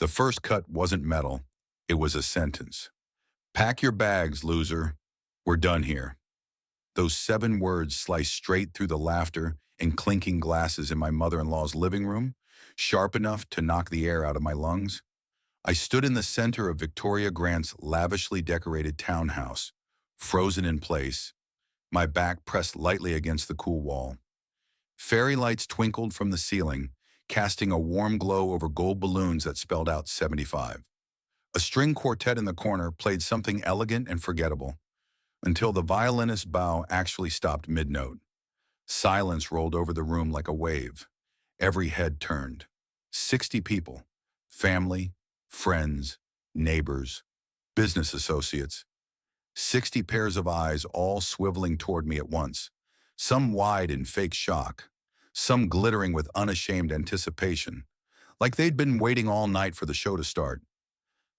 The first cut wasn't metal. It was a sentence. Pack your bags, loser. We're done here. Those 7 words sliced straight through the laughter and clinking glasses in my mother-in-law's living room, sharp enough to knock the air out of my lungs. I stood in the center of Victoria Grant's lavishly decorated townhouse, frozen in place, my back pressed lightly against the cool wall. Fairy lights twinkled from the ceiling, casting a warm glow over gold balloons that spelled out 75. A string quartet in the corner played something elegant and forgettable, until the violinist's bow actually stopped mid-note. Silence rolled over the room like a wave. Every head turned. 60 people, family, friends, neighbors, business associates. 60 pairs of eyes all swiveling toward me at once, some wide in fake shock, some glittering with unashamed anticipation, like they'd been waiting all night for the show to start.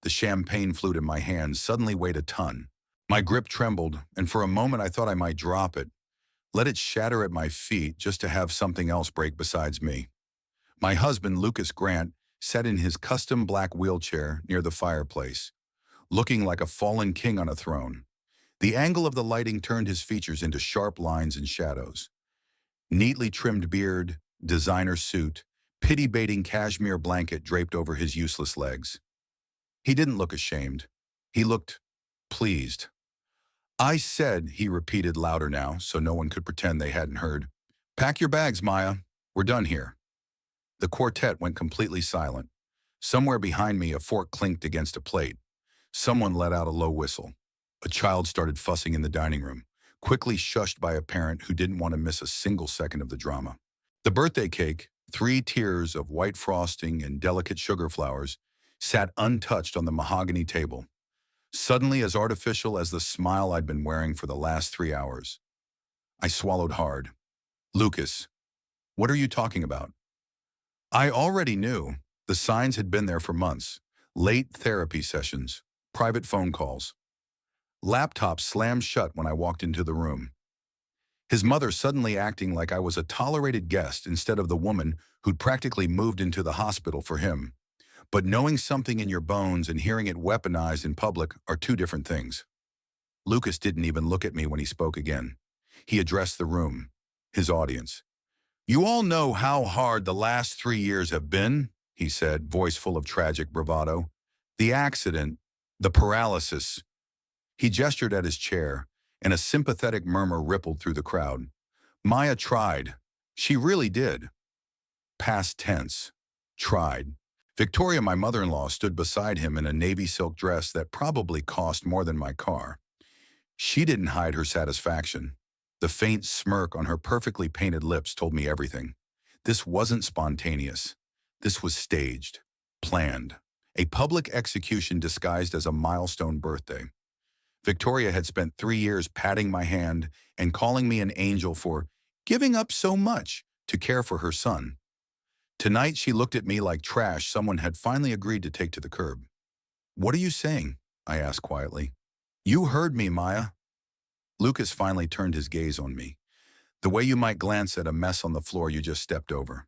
The champagne flute in my hand suddenly weighed a ton. My grip trembled, and for a moment I thought I might drop it, let it shatter at my feet just to have something else break besides me. My husband, Lucas Grant, sat in his custom black wheelchair near the fireplace, looking like a fallen king on a throne. The angle of the lighting turned his features into sharp lines and shadows. Neatly trimmed beard, designer suit, pity-baiting cashmere blanket draped over his useless legs. He didn't look ashamed. He looked pleased. I said, he repeated louder now, so no one could pretend they hadn't heard. Pack your bags, Maya. We're done here. The quartet went completely silent. Somewhere behind me, a fork clinked against a plate. Someone let out a low whistle. A child started fussing in the dining room, quickly shushed by a parent who didn't want to miss a single second of the drama. The birthday cake, 3 tiers of white frosting and delicate sugar flowers, sat untouched on the mahogany table, suddenly as artificial as the smile I'd been wearing for the last 3 hours. I swallowed hard. Lucas, what are you talking about? I already knew. The signs had been there for months. Late therapy sessions, private phone calls. Laptop slammed shut when I walked into the room. His mother suddenly acting like I was a tolerated guest instead of the woman who'd practically moved into the hospital for him. But knowing something in your bones and hearing it weaponized in public are 2 different things. Lucas didn't even look at me when he spoke again. He addressed the room, his audience. You all know how hard the last 3 years have been, he said, voice full of tragic bravado. The accident, the paralysis. He gestured at his chair, and a sympathetic murmur rippled through the crowd. Maya tried. She really did. Past tense. Tried. Victoria, my mother-in-law, stood beside him in a navy silk dress that probably cost more than my car. She didn't hide her satisfaction. The faint smirk on her perfectly painted lips told me everything. This wasn't spontaneous. This was staged, planned, a public execution disguised as a milestone birthday. Victoria had spent 3 years patting my hand and calling me an angel for giving up so much to care for her son. Tonight she looked at me like trash someone had finally agreed to take to the curb. What are you saying? I asked quietly. You heard me, Maya. Lucas finally turned his gaze on me, the way you might glance at a mess on the floor you just stepped over.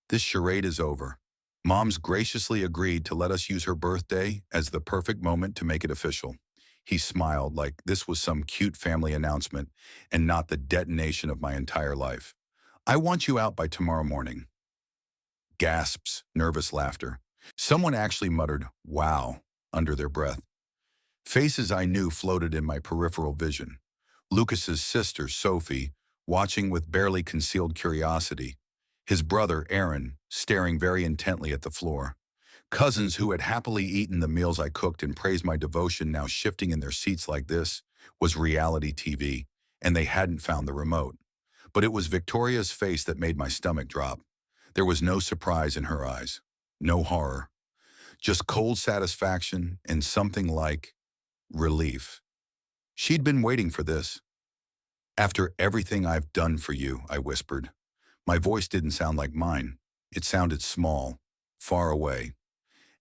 This charade is over. Mom's graciously agreed to let us use her birthday as the perfect moment to make it official. He smiled like this was some cute family announcement and not the detonation of my entire life. I want you out by tomorrow morning. Gasps, nervous laughter. Someone actually muttered, wow, under their breath. Faces I knew floated in my peripheral vision. Lucas's sister, Sophie, watching with barely concealed curiosity. His brother, Aaron, staring very intently at the floor. Cousins who had happily eaten the meals I cooked and praised my devotion now shifting in their seats like this was reality TV, and they hadn't found the remote. But it was Victoria's face that made my stomach drop. There was no surprise in her eyes, no horror, just cold satisfaction and something like relief. She'd been waiting for this. After everything I've done for you, I whispered. My voice didn't sound like mine. It sounded small, far away.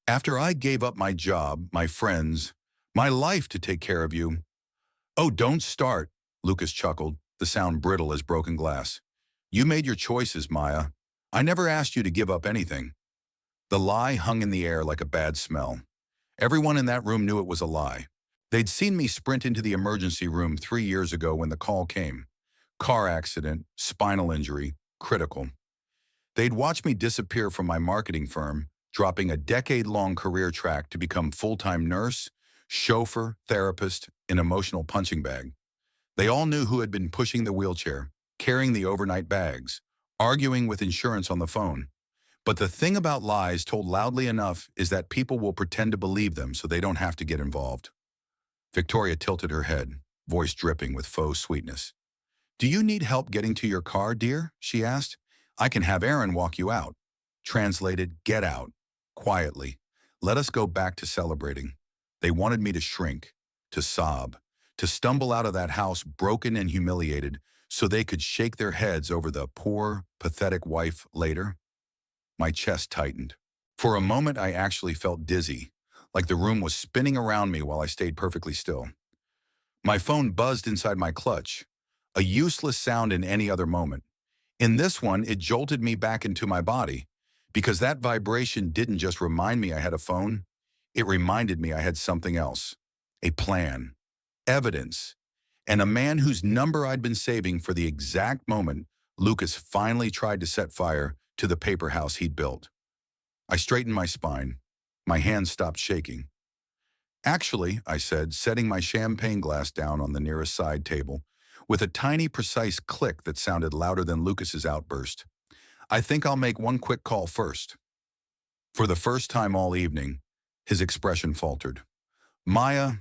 After I gave up my job, my friends, my life to take care of you. Oh, don't start, Lucas chuckled, the sound brittle as broken glass. You made your choices, Maya. I never asked you to give up anything. The lie hung in the air like a bad smell. Everyone in that room knew it was a lie. They'd seen me sprint into the emergency room 3 years ago when the call came. Car accident, spinal injury, critical. They'd watched me disappear from my marketing firm, dropping a decade-long career track to become full-time nurse, chauffeur, therapist, and emotional punching bag. They all knew who had been pushing the wheelchair, carrying the overnight bags, arguing with insurance on the phone. But the thing about lies told loudly enough is that people will pretend to believe them so they don't have to get involved. Victoria tilted her head, voice dripping with faux sweetness. "Do you need help getting to your car, dear?" she asked. "I can have Aaron walk you out." Translated, get out. Quietly. Let us go back to celebrating. They wanted me to shrink, to sob, to stumble out of that house broken and humiliated so they could shake their heads over the poor, pathetic wife later. My chest tightened. For a moment, I actually felt dizzy, like the room was spinning around me while I stayed perfectly still. My phone buzzed inside my clutch, a useless sound in any other moment. In this one, it jolted me back into my body, because that vibration didn't just remind me I had a phone, it reminded me I had something else. A plan, evidence, and a man whose number I'd been saving for the exact moment Lucas finally tried to set fire to the paper house he'd built. I straightened my spine. My hands stopped shaking. "Actually," I said, setting my champagne glass down on the nearest side table, with a tiny, precise click that sounded louder than Lucas's outburst. "I think I'll make one quick call first." For the first time all evening, his expression faltered. "Maya,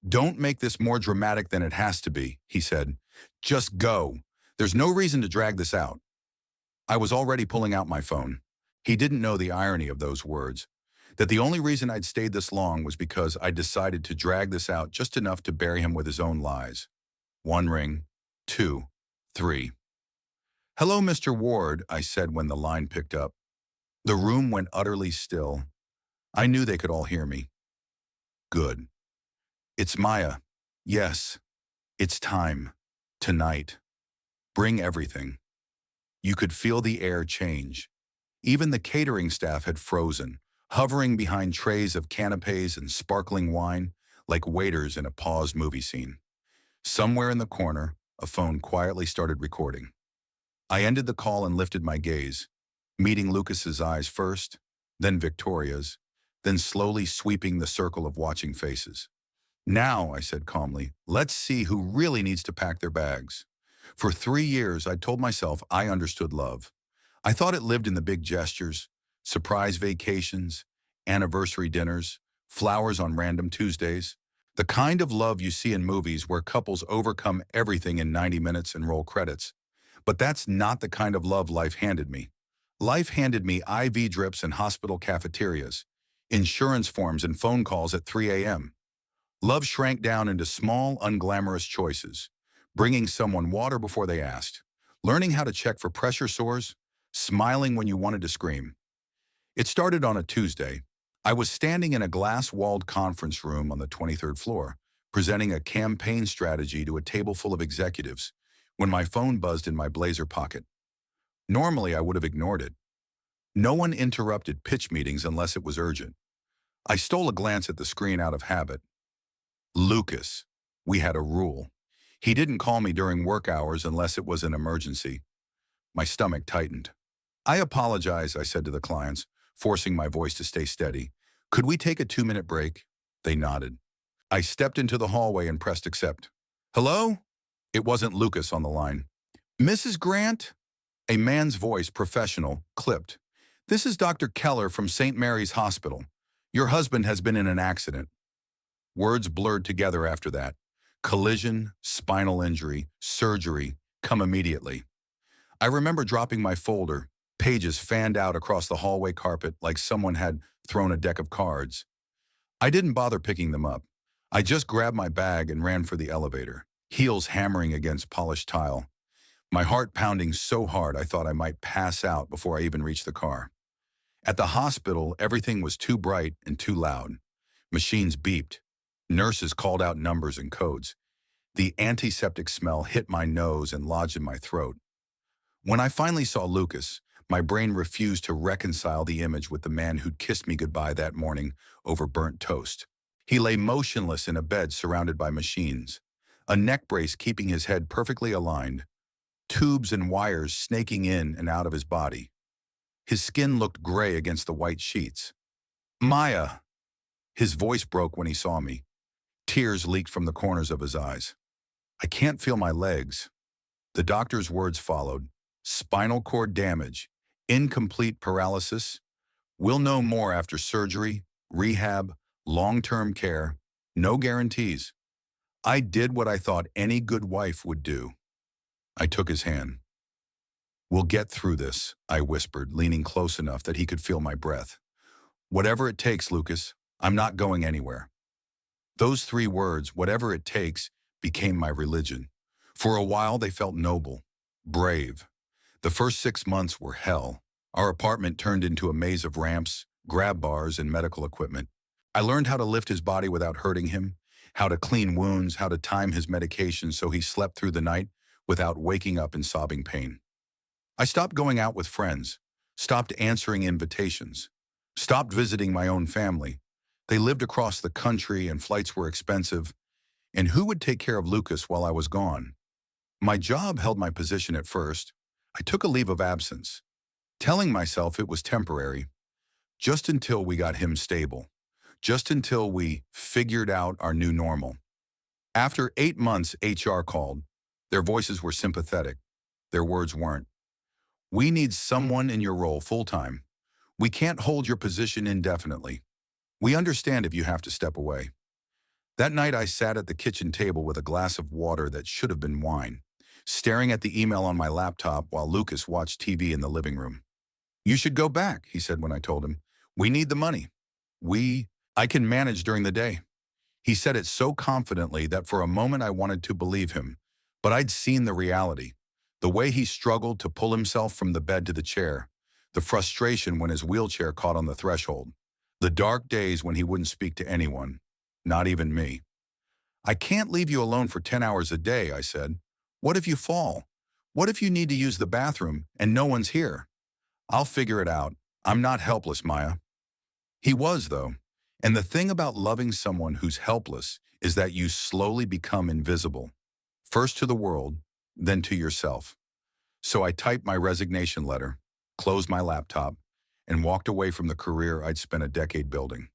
don't make this more dramatic than it has to be," he said. "Just go. There's no reason to drag this out." I was already pulling out my phone. He didn't know the irony of those words, that the only reason I'd stayed this long was because I decided to drag this out just enough to bury him with his own lies. One ring, two, three. "Hello, Mr. Ward," I said when the line picked up. The room went utterly still. I knew they could all hear me. "Good. It's Maya. Yes, it's time. Tonight. Bring everything." You could feel the air change. Even the catering staff had frozen, hovering behind trays of canapes and sparkling wine, like waiters in a paused movie scene. Somewhere in the corner, a phone quietly started recording. I ended the call and lifted my gaze, meeting Lucas's eyes first, then Victoria's, then slowly sweeping the circle of watching faces. "Now," I said calmly, "let's see who really needs to pack their bags." For 3 years, I told myself I understood love. I thought it lived in the big gestures, surprise vacations, anniversary dinners, flowers on random Tuesdays, the kind of love you see in movies where couples overcome everything in 90 minutes and roll credits. But that's not the kind of love life handed me. Life handed me IV drips in hospital cafeterias, insurance forms and phone calls at 3 a.m. Love shrank down into small, unglamorous choices, bringing someone water before they asked, learning how to check for pressure sores, smiling when you wanted to scream. It started on a Tuesday. I was standing in a glass-walled conference room on the 23rd floor, presenting a campaign strategy to a table full of executives, when my phone buzzed in my blazer pocket. Normally, I would have ignored it. No one interrupted pitch meetings unless it was urgent. I stole a glance at the screen out of habit. Lucas. We had a rule. He didn't call me during work hours unless it was an emergency. My stomach tightened. "I apologize," I said to the clients, forcing my voice to stay steady. "Could we take a 2-minute break?" They nodded. I stepped into the hallway and pressed accept. "Hello?" It wasn't Lucas on the line. "Mrs. Grant?" A man's voice, professional, clipped. "This is Dr. Keller from St. Mary's Hospital. Your husband has been in an accident." Words blurred together after that. Collision, spinal injury, surgery, come immediately. I remember dropping my folder, pages fanned out across the hallway carpet like someone had thrown a deck of cards. I didn't bother picking them up. I just grabbed my bag and ran for the elevator, heels hammering against polished tile. My heart pounding so hard I thought I might pass out before I even reached the car. At the hospital, everything was too bright and too loud. Machines beeped. Nurses called out numbers and codes. The antiseptic smell hit my nose and lodged in my throat. When I finally saw Lucas, My brain refused to reconcile the image with the man who'd kissed me goodbye that morning over burnt toast. He lay motionless in a bed surrounded by machines, a neck brace keeping his head perfectly aligned, tubes and wires snaking in and out of his body. His skin looked gray against the white sheets. "Maya!" His voice broke when he saw me. Tears leaked from the corners of his eyes. "I can't feel my legs." The doctor's words followed. "Spinal cord damage, incomplete paralysis. We'll know more after surgery, rehab, long-term care. No guarantees." I did what I thought any good wife would do. I took his hand. "We'll get through this," I whispered, leaning close enough that he could feel my breath. "Whatever it takes, Lucas, I'm not going anywhere." Those 3 words, "whatever it takes," became my religion. For a while, they felt noble, brave. The first 6 months were hell. Our apartment turned into a maze of ramps, grab bars, and medical equipment. I learned how to lift his body without hurting him, how to clean wounds, how to time his medication so he slept through the night without waking up in sobbing pain. I stopped going out with friends, stopped answering invitations, stopped visiting my own family. They lived across the country and flights were expensive. And who would take care of Lucas while I was gone? My job held my position at first. I took a leave of absence, telling myself it was temporary, just until we got him stable, just until we figured out our new normal. After 8 months, HR called. Their voices were sympathetic. Their words weren't. "We need someone in your role full-time. We can't hold your position indefinitely. We understand if you have to step away." That night I sat at the kitchen table with a glass of water that should have been wine, staring at the email on my laptop while Lucas watched TV in the living room. "You should go back," he said when I told him. "We need the money. I can manage during the day." He said it so confidently that for a moment I wanted to believe him, but I'd seen the reality. The way he struggled to pull himself from the bed to the chair, the frustration when his wheelchair caught on the threshold, the dark days when he wouldn't speak to anyone, not even me. "I can't leave you alone for 10 hours a day," I said. "What if you fall? What if you need to use the bathroom and no one's here?" "I'll figure it out. I'm not helpless, Maya." He was, though. And the thing about loving someone who's helpless is that you slowly become invisible, first to the world, then to yourself. So I typed my resignation letter, closed my laptop, and walked away from the career I'd spent a decade building.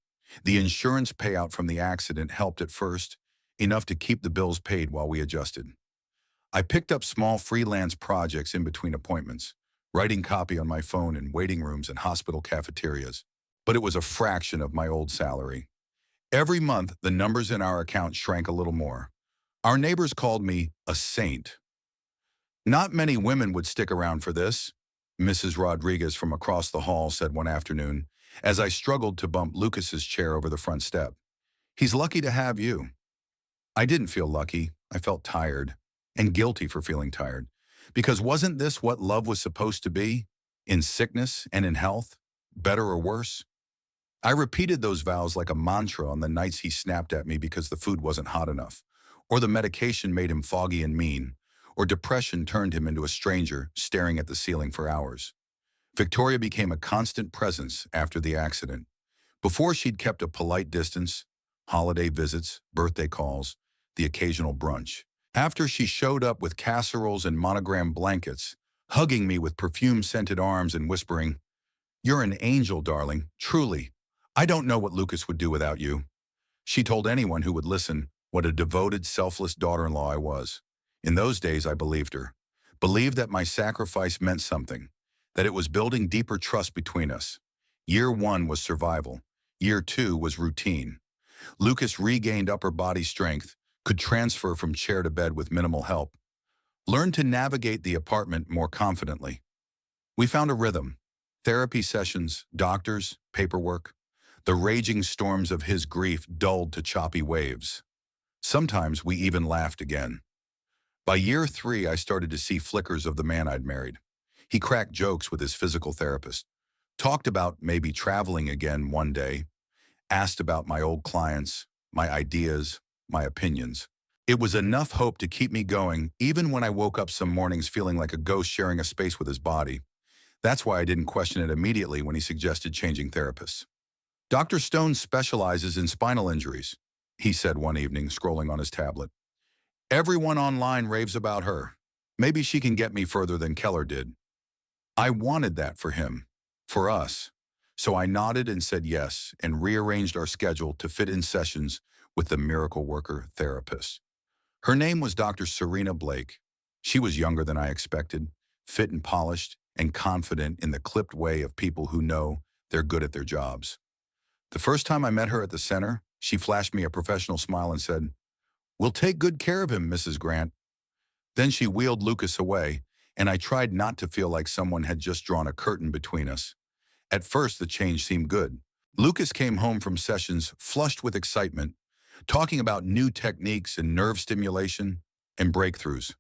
The insurance payout from the accident helped at first, enough to keep the bills paid while we adjusted. I picked up small freelance projects in between appointments, writing copy on my phone in waiting rooms and hospital cafeterias. But it was a fraction of my old salary. Every month, the numbers in our account shrank a little more. Our neighbors called me a saint. "Not many women would stick around for this," Mrs. Rodriguez from across the hall said one afternoon, as I struggled to bump Lucas's chair over the front step. "He's lucky to have you." I didn't feel lucky. I felt tired, and guilty for feeling tired. Because wasn't this what love was supposed to be? In sickness and in health? Better or worse? I repeated those vows like a mantra on the nights he snapped at me because the food wasn't hot enough, or the medication made him foggy and mean, or depression turned him into a stranger staring at the ceiling for hours. Victoria became a constant presence after the accident. Before, she'd kept a polite distance, holiday visits, birthday calls, the occasional brunch. After, she showed up with casseroles and monogrammed blankets, hugging me with perfume-scented arms and whispering, "You're an angel, darling, truly. I don't know what Lucas would do without you." She told anyone who would listen what a devoted, selfless daughter-in-law I was. In those days, I believed her. Believed that my sacrifice meant something, that it was building deeper trust between us. Year 1 was survival. Year 2 was routine. Lucas regained upper body strength, could transfer from chair to bed with minimal help, learned to navigate the apartment more confidently. We found a rhythm. Therapy sessions, doctors, paperwork. The raging storms of his grief dulled to choppy waves. Sometimes we even laughed again. By year 3, I started to see flickers of the man I'd married. He cracked jokes with his physical therapist, talked about maybe traveling again one day, asked about my old clients, my ideas, my opinions. It was enough hope to keep me going, even when I woke up some mornings feeling like a ghost sharing a space with his body. That's why I didn't question it immediately when he suggested changing therapists. Dr. Stone specializes in spinal injuries, he said one evening, scrolling on his tablet. Everyone online raves about her. Maybe she can get me further than Keller did. I wanted that for him, for us. So I nodded and said yes and rearranged our schedule to fit in sessions with the miracle worker therapist. Her name was Dr. Serena Blake. She was younger than I expected, fit and polished, and confident in the clipped way of people who know they're good at their jobs. The first time I met her at the center, she flashed me a professional smile and said, "We'll take good care of him, Mrs. Grant." Then she wheeled Lucas away, and I tried not to feel like someone had just drawn a curtain between us. At first, the change seemed good. Lucas came home from sessions flushed with excitement, talking about new techniques in nerve stimulation and breakthroughs.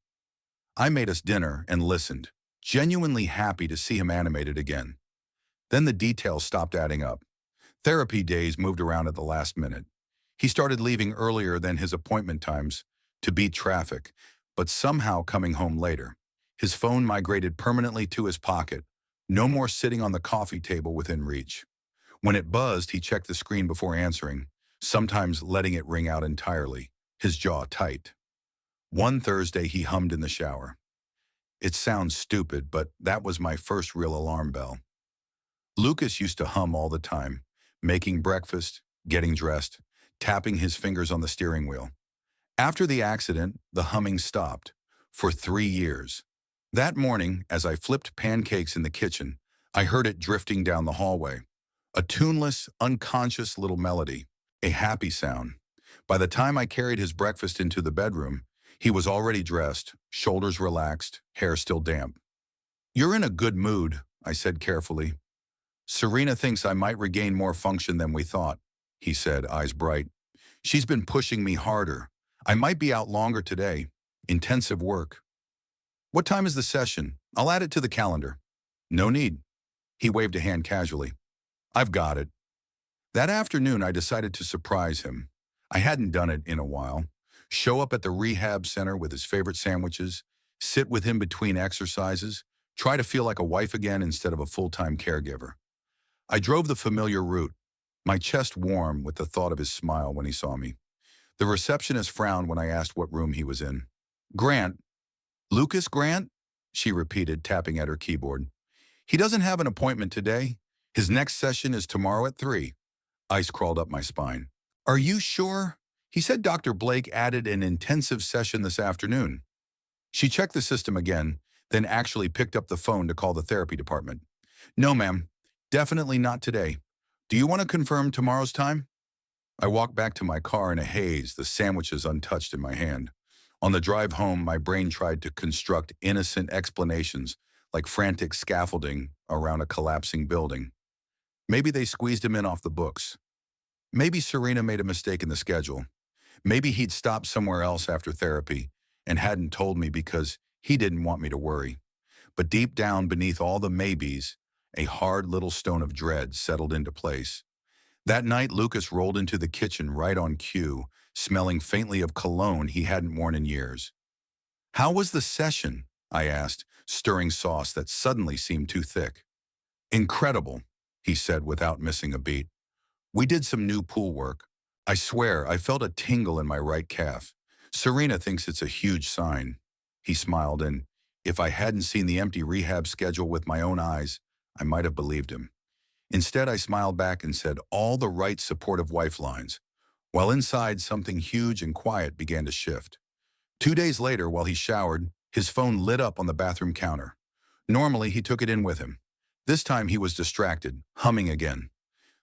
I made us dinner and listened, genuinely happy to see him animated again. Then the details stopped adding up. Therapy days moved around at the last minute. He started leaving earlier than his appointment times to beat traffic, but somehow coming home later. His phone migrated permanently to his pocket. No more sitting on the coffee table within reach. When it buzzed, he checked the screen before answering, sometimes letting it ring out entirely, his jaw tight. One Thursday, he hummed in the shower. It sounds stupid, but that was my first real alarm bell. Lucas used to hum all the time, making breakfast, getting dressed, tapping his fingers on the steering wheel. After the accident, the humming stopped, for 3 years. That morning, as I flipped pancakes in the kitchen, I heard it drifting down the hallway. A tuneless, unconscious little melody, a happy sound. By the time I carried his breakfast into the bedroom, he was already dressed, shoulders relaxed, hair still damp. "You're in a good mood," I said carefully. "Serena thinks I might regain more function than we thought," he said, eyes bright. "She's been pushing me harder. I might be out longer today. Intensive work." "What time is the session? I'll add it to the calendar." "No need." He waved a hand casually. "I've got it." That afternoon, I decided to surprise him. I hadn't done it in a while. Show up at the rehab center with his favorite sandwiches, sit with him between exercises, try to feel like a wife again instead of a full-time caregiver. I drove the familiar route, my chest warm with the thought of his smile when he saw me. The receptionist frowned when I asked what room he was in. "Grant. Lucas Grant?" she repeated, tapping at her keyboard. "He doesn't have an appointment today. His next session is tomorrow at 3. Ice crawled up my spine. "Are you sure? He said Dr. Blake added an intensive session this afternoon." She checked the system again, then actually picked up the phone to call the therapy department. "No, ma'am. Definitely not today. Do you want to confirm tomorrow's time?" I walked back to my car in a haze, the sandwiches untouched in my hand. On the drive home, my brain tried to construct innocent explanations like frantic scaffolding around a collapsing building. Maybe they squeezed him in off the books. Maybe Serena made a mistake in the schedule. Maybe he'd stopped somewhere else after therapy and hadn't told me because he didn't want me to worry. But deep down beneath all the maybes, a hard little stone of dread settled into place. That night, Lucas rolled into the kitchen right on cue, smelling faintly of cologne he hadn't worn in years. "How was the session?" I asked, stirring sauce that suddenly seemed too thick. "Incredible," he said without missing a beat. "We did some new pool work. I swear, I felt a tingle in my right calf. Serena thinks it's a huge sign." He smiled, and if I hadn't seen the empty rehab schedule with my own eyes, I might have believed him. Instead, I smiled back and said all the right supportive wife lines, while inside something huge and quiet began to shift. 2 days later, while he showered, his phone lit up on the bathroom counter. Normally, he took it in with him. This time, he was distracted, humming again.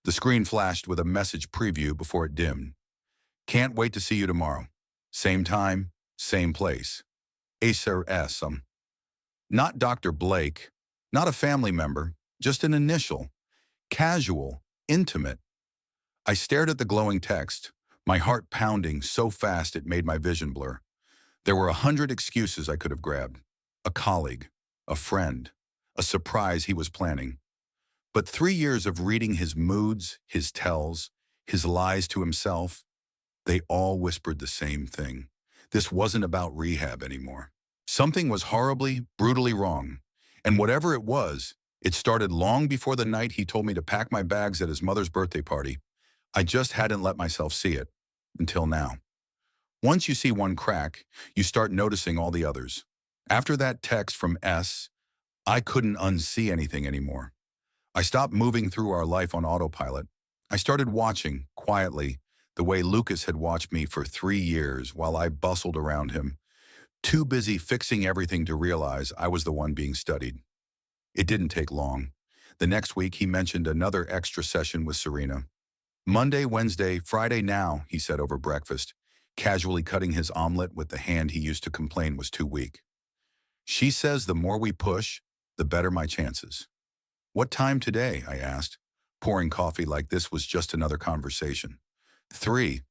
The screen flashed with a message preview before it dimmed. "Can't wait to see you tomorrow. Same time, same place. Acer S. Not Dr. Blake, not a family member, just an initial. Casual, intimate. I stared at the glowing text, my heart pounding so fast it made my vision blur. There were 100 excuses I could have grabbed. A colleague, a friend, a surprise he was planning. But 3 years of reading his moods, his tells, his lies to himself, they all whispered the same thing. This wasn't about rehab anymore. Something was horribly, brutally wrong. And whatever it It started long before the night he told me to pack my bags at his mother's birthday party. I just hadn't let myself see it. Until now. Once you see one crack, you start noticing all the others. After that text from S, I couldn't unsee anything anymore. I stopped moving through our life on autopilot. I started watching, quietly, the way Lucas had watched me for 3 years while I bustled around him, too busy fixing everything to realize I was the one being studied. It didn't take long. The next week, he mentioned another extra session with Serena. Monday, Wednesday, Friday now, he said over breakfast, casually cutting his omelet with the hand he used to complain was too weak. She says the more we push, the better my chances. What time today? I asked, pouring coffee like this was just another conversation. 3.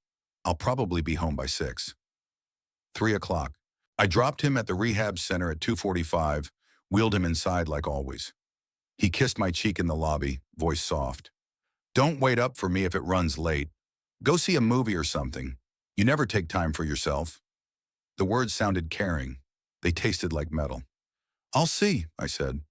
I'll probably be home by 6. 3 o'clock. I dropped him at the rehab center at 2:45, wheeled him inside like always. He kissed my cheek in the lobby, voice soft. Don't wait up for me if it runs late. Go see a movie or something. You never take time for yourself. The words sounded caring. They tasted like metal. I'll see, I said.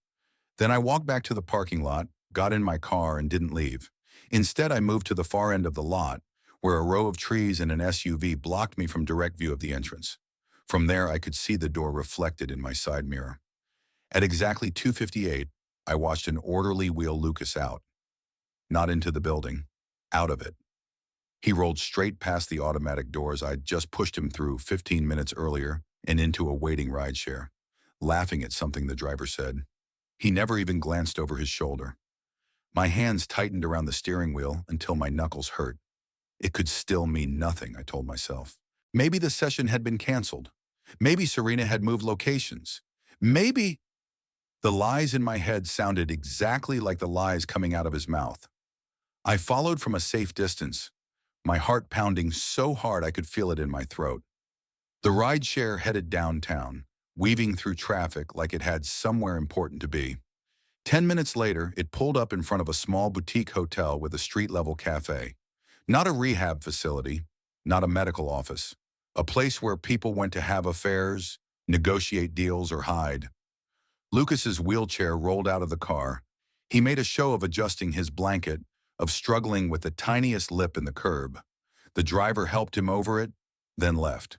Then I walked back to the parking lot, got in my car, and didn't leave. Instead, I moved to the far end of the lot, where a row of trees and an SUV blocked me from direct view of the entrance. From there, I could see the door reflected in my side mirror. At exactly 2:58, I watched an orderly wheel Lucas out. Not into the building, out of it. He rolled straight past the automatic doors I'd just pushed him through 15 minutes earlier and into a waiting rideshare, laughing at something the driver said. He never even glanced over his shoulder. My hands tightened around the steering wheel until my knuckles hurt. It could still mean nothing, I told myself. Maybe the session had been canceled. Maybe Serena had moved locations. Maybe... The lies in my head sounded exactly like the lies coming out of his mouth. I followed from a safe distance, my heart pounding so hard I could feel it in my throat. The rideshare headed downtown, weaving through traffic like it had somewhere important to be. 10 minutes later, it pulled up in front of a small boutique hotel with a street-level cafe. Not a rehab facility, not a medical office. A place where people went to have affairs, negotiate deals, or hide. Lucas's wheelchair rolled out of the car. He made a show of adjusting his blanket, of struggling with the tiniest lip in the curb. The driver helped him over it, then left.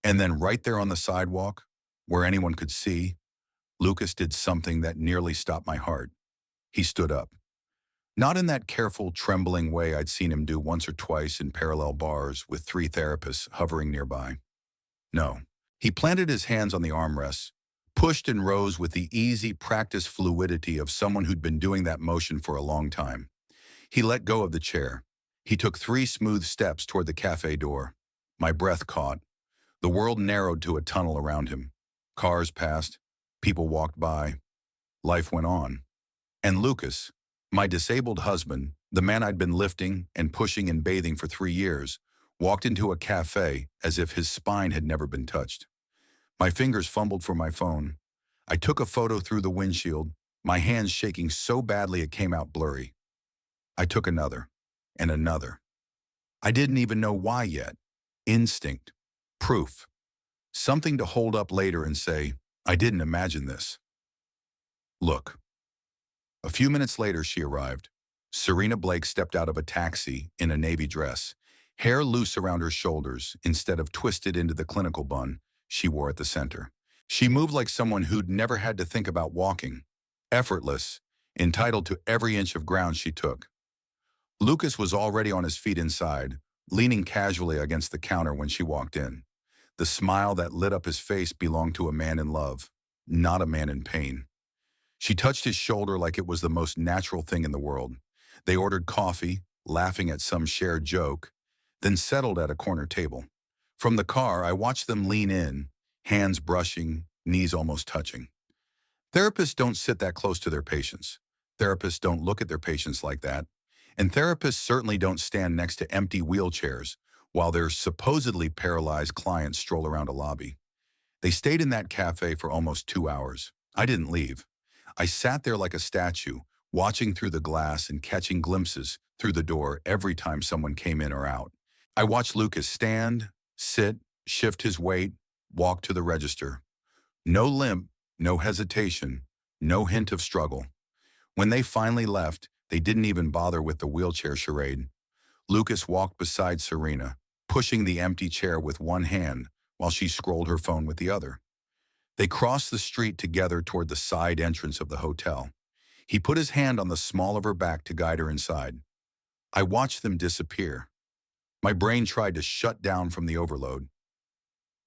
And then right there on the sidewalk, where anyone could see, Lucas did something that nearly stopped my heart. He stood up. Not in that careful, trembling way I'd seen him do once or twice in parallel bars with 3 therapists hovering nearby. No, he planted his hands on the armrests, pushed and rose with the easy, practiced fluidity of someone who'd been doing that motion for a long time. He let go of the chair. He took 3 smooth steps toward the cafe door. My breath caught. The world narrowed to a tunnel around him. Cars passed. People walked by. Life went on. And Lucas, my disabled husband, the man I'd been lifting and pushing and bathing for 3 years, walked into a cafe as if his spine had never been touched. My fingers fumbled for my phone. I took a photo through the windshield, my hands shaking so badly it came out blurry. I took another, and another. I didn't even know why yet. Instinct. Proof. Something to hold up later and say, I didn't imagine this. Look. A few minutes later, she arrived. Serena Blake stepped out of a taxi in a navy dress, hair loose around her shoulders instead of twisted into the clinical bun she wore at the center. She moved like someone who'd never had to think about walking, effortless, entitled to every inch of ground she took. Lucas was already on his feet inside, leaning casually against the counter when she walked in. The smile that lit up his face belonged to a man in love, not a man in pain. She touched his shoulder like it was the most natural thing in the world. They ordered coffee, laughing at some shared joke, then settled at a corner table. From the car, I watched them lean in, hands brushing, knees almost touching. Therapists don't sit that close to their patients. Therapists don't look at their patients like that. And therapists certainly don't stand next to empty wheelchairs while their supposedly paralyzed clients stroll around a lobby. They stayed in that cafe for almost 2 hours. I didn't leave. I sat there like a statue, watching through the glass and catching glimpses through the door every time someone came in or out. I watched Lucas stand, sit, shift his weight, walk to the register. No limp, no hesitation, no hint of struggle. When they finally left, they didn't even bother with the wheelchair charade. Lucas walked beside Serena, pushing the empty chair with one hand while she scrolled her phone with the other. They crossed the street together toward the side entrance of the hotel. He put his hand on the small of her back to guide her inside. I watched them disappear. My brain tried to shut down from the overload.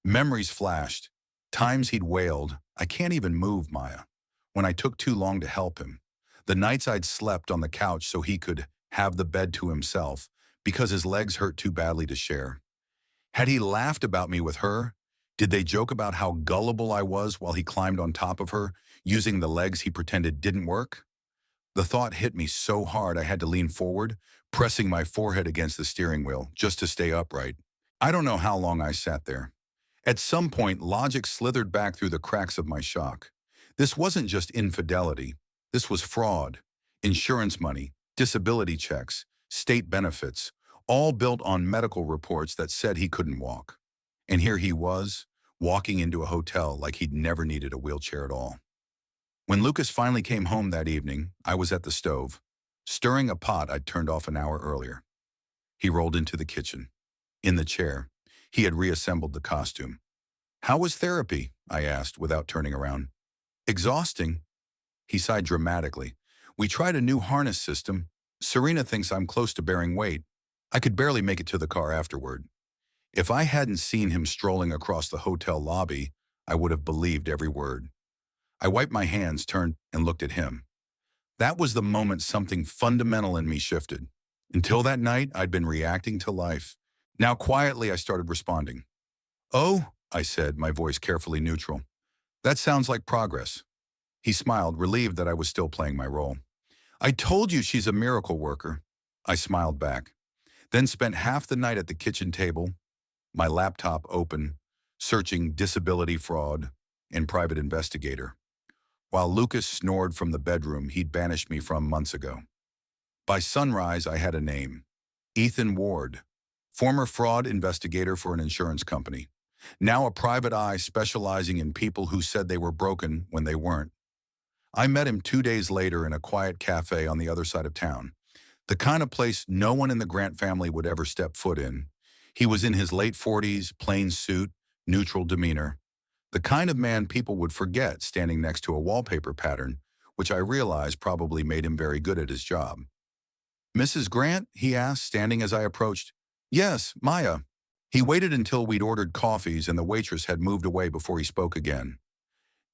Memories flashed. Times he'd wailed, "I can't even move, Maya," when I took too long to help him. The nights I'd slept on the couch so he could have the bed to himself because his legs hurt too badly to share. Had he laughed about me with her? Did they joke about how gullible I was while he climbed on top of her, using the legs he pretended didn't work? The thought hit me so hard I had to lean forward, pressing my forehead against the steering wheel just to stay upright. I don't know how long I sat there. At some point, logic slithered back through the cracks of my shock. This wasn't just infidelity. This was fraud, insurance money, disability checks, state benefits, all built on medical reports that said he couldn't walk. And here he was, walking into a hotel like he'd never needed a wheelchair at all. When Lucas finally came home that evening, I was at the stove, stirring a pot I'd turned off an hour earlier. He rolled into the kitchen. In the chair, he had reassembled the costume. "How was therapy?" I asked without turning around. "Exhausting." He sighed dramatically. "We tried a new harness system. Serena thinks I'm close to bearing weight. I could barely make it to the car afterward." If I hadn't seen him strolling across the hotel lobby, I would have believed every word. I wiped my hands, turned, and looked at him. That was the moment something fundamental in me shifted. Until that night, I'd been reacting to life. Now quietly, I started responding. "Oh," I said, my voice carefully neutral. "That sounds like progress." He smiled, relieved that I was still playing my role. "I told you she's a miracle worker." I smiled back, then spent half the night at the kitchen table, my laptop open, searching disability fraud and private investigator, while Lucas snored from the bedroom he'd banished me from months ago. By sunrise, I had a name. Ethan Ward, former fraud investigator for an insurance company, now a private eye specializing in people who said they were broken when they weren't. I met him 2 days later in a quiet cafe on the other side of town, the kind of place no one in the Grant family would ever step foot in. He was in his late 40s, plain suit, neutral demeanor, the kind of man people would forget standing next to a wallpaper pattern, which I realized probably made him very good at his job. "Mrs. Grant?" he asked, standing as I approached. "Yes, Maya." He waited until we'd ordered coffees and the waitress had moved away before he spoke again.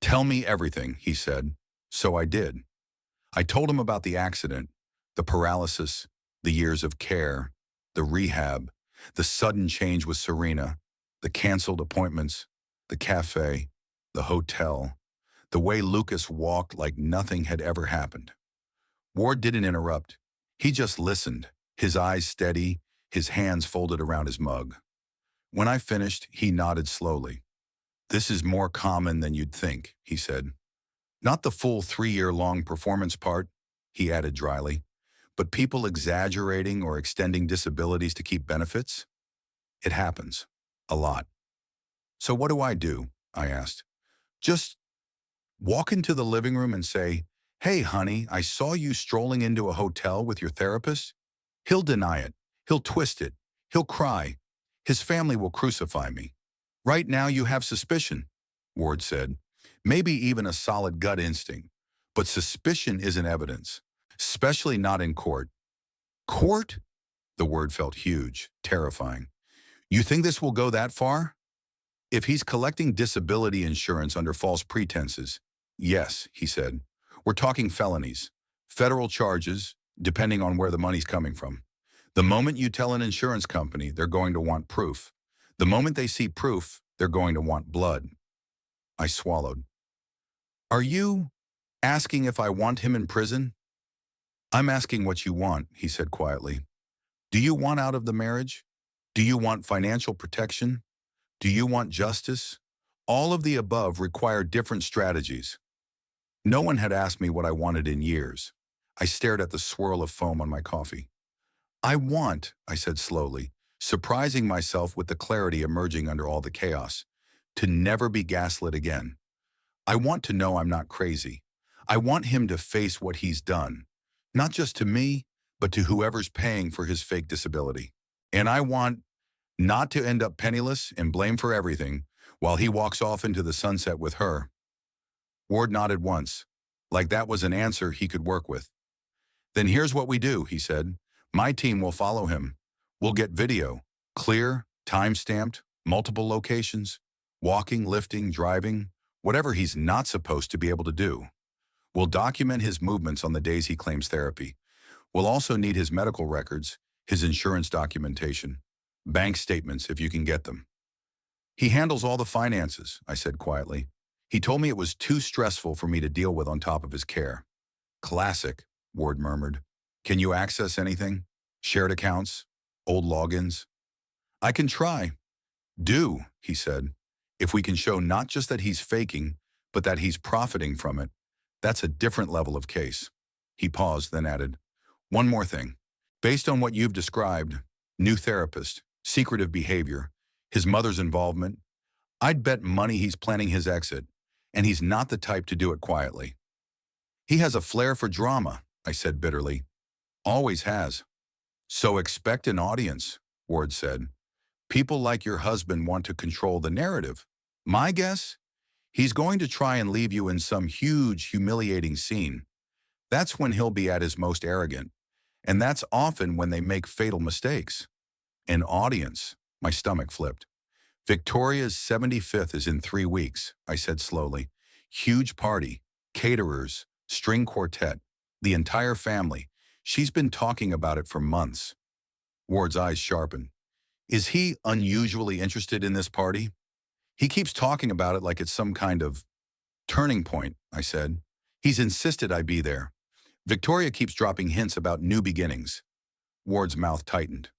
"Tell me everything," he said. So I did. I told him about the accident, the paralysis, the years of care, the rehab, the sudden change with Serena, the canceled appointments, the cafe, the hotel, the way Lucas walked like nothing had ever happened. Ward didn't interrupt. He just listened, his eyes steady, his hands folded around his mug. When I finished, he nodded slowly. "This is more common than you'd think," he said. "Not the full 3-year-long performance part," he added dryly, "but people exaggerating or extending disabilities to keep benefits? It happens. A lot." "So what do?" I asked. "Just walk into the living room and say, 'Hey, honey, I saw you strolling into a hotel with your therapist.' He'll deny it. He'll twist it. He'll cry. His family will crucify me. Right now you have suspicion," Ward said. "Maybe even a solid gut instinct. But suspicion isn't evidence, especially not in court." "Court?" The word felt huge, terrifying. "You think this will go that far?" "If he's collecting disability insurance under false pretenses, yes," he said. "We're talking felonies, federal charges, depending on where the money's coming from. The moment you tell an insurance company, they're going to want proof. The moment they see proof, they're going to want blood." I swallowed. "Are you asking if I want him in prison?" "I'm asking what you want," he said quietly. "Do you want out of the marriage? Do you want financial protection? Do you want justice? All of the above require different strategies." No one had asked me what I wanted in years. I stared at the swirl of foam on my coffee. "I want," I said slowly, surprising myself with the clarity emerging under all the chaos, "to never be gaslit again. I want to know I'm not crazy. I want him to face what he's done, not just to me, but to whoever's paying for his fake disability. And I want not to end up penniless and blamed for everything while he walks off into the sunset with her. Ward nodded once, like that was an answer he could work with. Then here's what we do, he said. My team will follow him. We'll get video, clear, time-stamped, multiple locations, walking, lifting, driving, whatever he's not supposed to be able to do. We'll document his movements on the days he claims therapy. We'll also need his medical records, his insurance documentation, bank statements if you can get them. He handles all the finances, I said quietly. He told me it was too stressful for me to deal with on top of his care. Classic, Ward murmured. Can you access anything? Shared accounts? Old logins? I can try. Do, he said. If we can show not just that he's faking, but that he's profiting from it, that's a different level of case. He paused, then added, one more thing. Based on what you've described, new therapist, secretive behavior, his mother's involvement, I'd bet money he's planning his exit, and he's not the type to do it quietly. He has a flair for drama, I said bitterly. Always has. So expect an audience, Ward said. People like your husband want to control the narrative. My guess? He's going to try and leave you in some huge, humiliating scene. That's when he'll be at his most arrogant. And that's often when they make fatal mistakes. An audience, my stomach flipped. Victoria's 75th is in 3 weeks, I said slowly. Huge party, caterers, string quartet, the entire family. She's been talking about it for months. Ward's eyes sharpened. Is he unusually interested in this party? He keeps talking about it like it's some kind of turning point, I said. He's insisted I be there. Victoria keeps dropping hints about new beginnings. Ward's mouth tightened.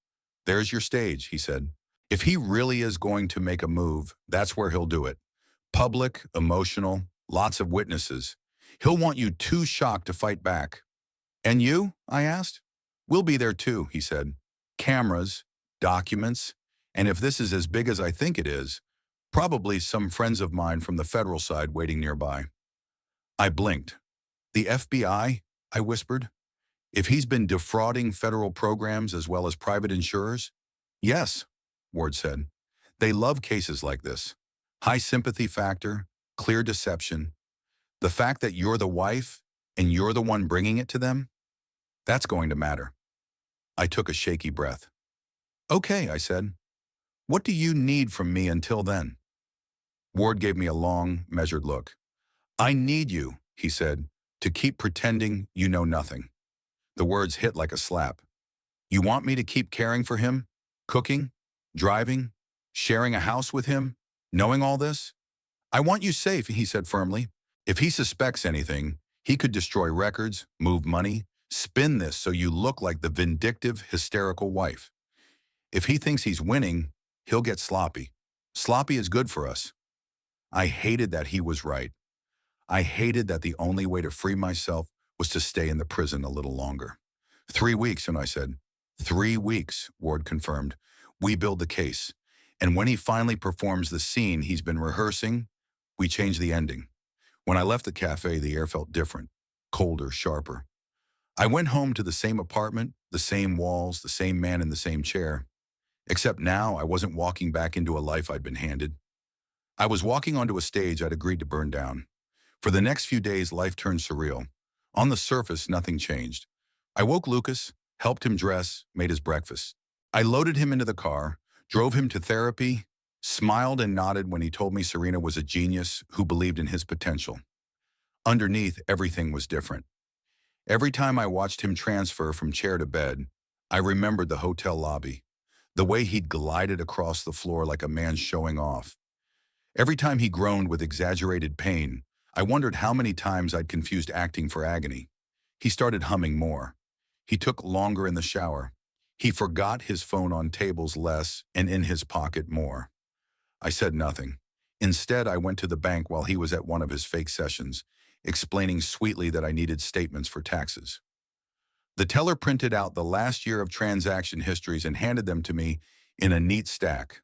There's your stage, he said. If he really is going to make a move, that's where he'll do it. Public, emotional, lots of witnesses. He'll want you too shocked to fight back. And you? I asked. We'll be there too, he said. Cameras, documents, and if this is as big as I think it is, probably some friends of mine from the federal side waiting nearby. I blinked. The FBI? I whispered. If he's been defrauding federal programs as well as private insurers? Yes, Ward said. They love cases like this. High sympathy factor, clear deception. The fact that you're the wife and you're the one bringing it to them, that's going to matter. I took a shaky breath. Okay, I said. What do you need from me until then? Ward gave me a long, measured look. I need you, he said, to keep pretending you know nothing. The words hit like a slap. You want me to keep caring for him? Cooking? Driving? Sharing a house with him? Knowing all this? I want you safe, he said firmly. If he suspects anything, he could destroy records, move money, spin this so you look like the vindictive, hysterical wife. If he thinks he's winning, he'll get sloppy. Sloppy is good for us. I hated that he was right. I hated that the only way to free myself was to stay in the prison a little longer. 3 weeks, and I said. 3 weeks, Ward confirmed. We build the case. And when he finally performs the scene he's been rehearsing, we change the ending. When I left the cafe, the air felt different, colder, sharper. I went home to the same apartment, the same walls, the same man in the same chair. Except now I wasn't walking back into a life I'd been handed. I was walking onto a stage I'd agreed to burn down. For the next few days, life turned surreal. On the surface, nothing changed. I woke Lucas, helped him dress, made his breakfast. I loaded him into the car, drove him to therapy, smiled and nodded when he told me Serena was a genius who believed in his potential. Underneath, everything was different. Every time I watched him transfer from chair to bed, I remembered the hotel lobby, the way he'd glided across the floor like a man showing off. Every time he groaned with exaggerated pain, I wondered how many times I'd confused acting for agony. He started humming more. He took longer in the shower. He forgot his phone on tables less and in his pocket more. I said nothing. Instead, I went to the bank while he was at one of his fake sessions, explaining sweetly that I needed statements for taxes. The teller printed out the last year of transaction histories and handed them to me in a neat stack.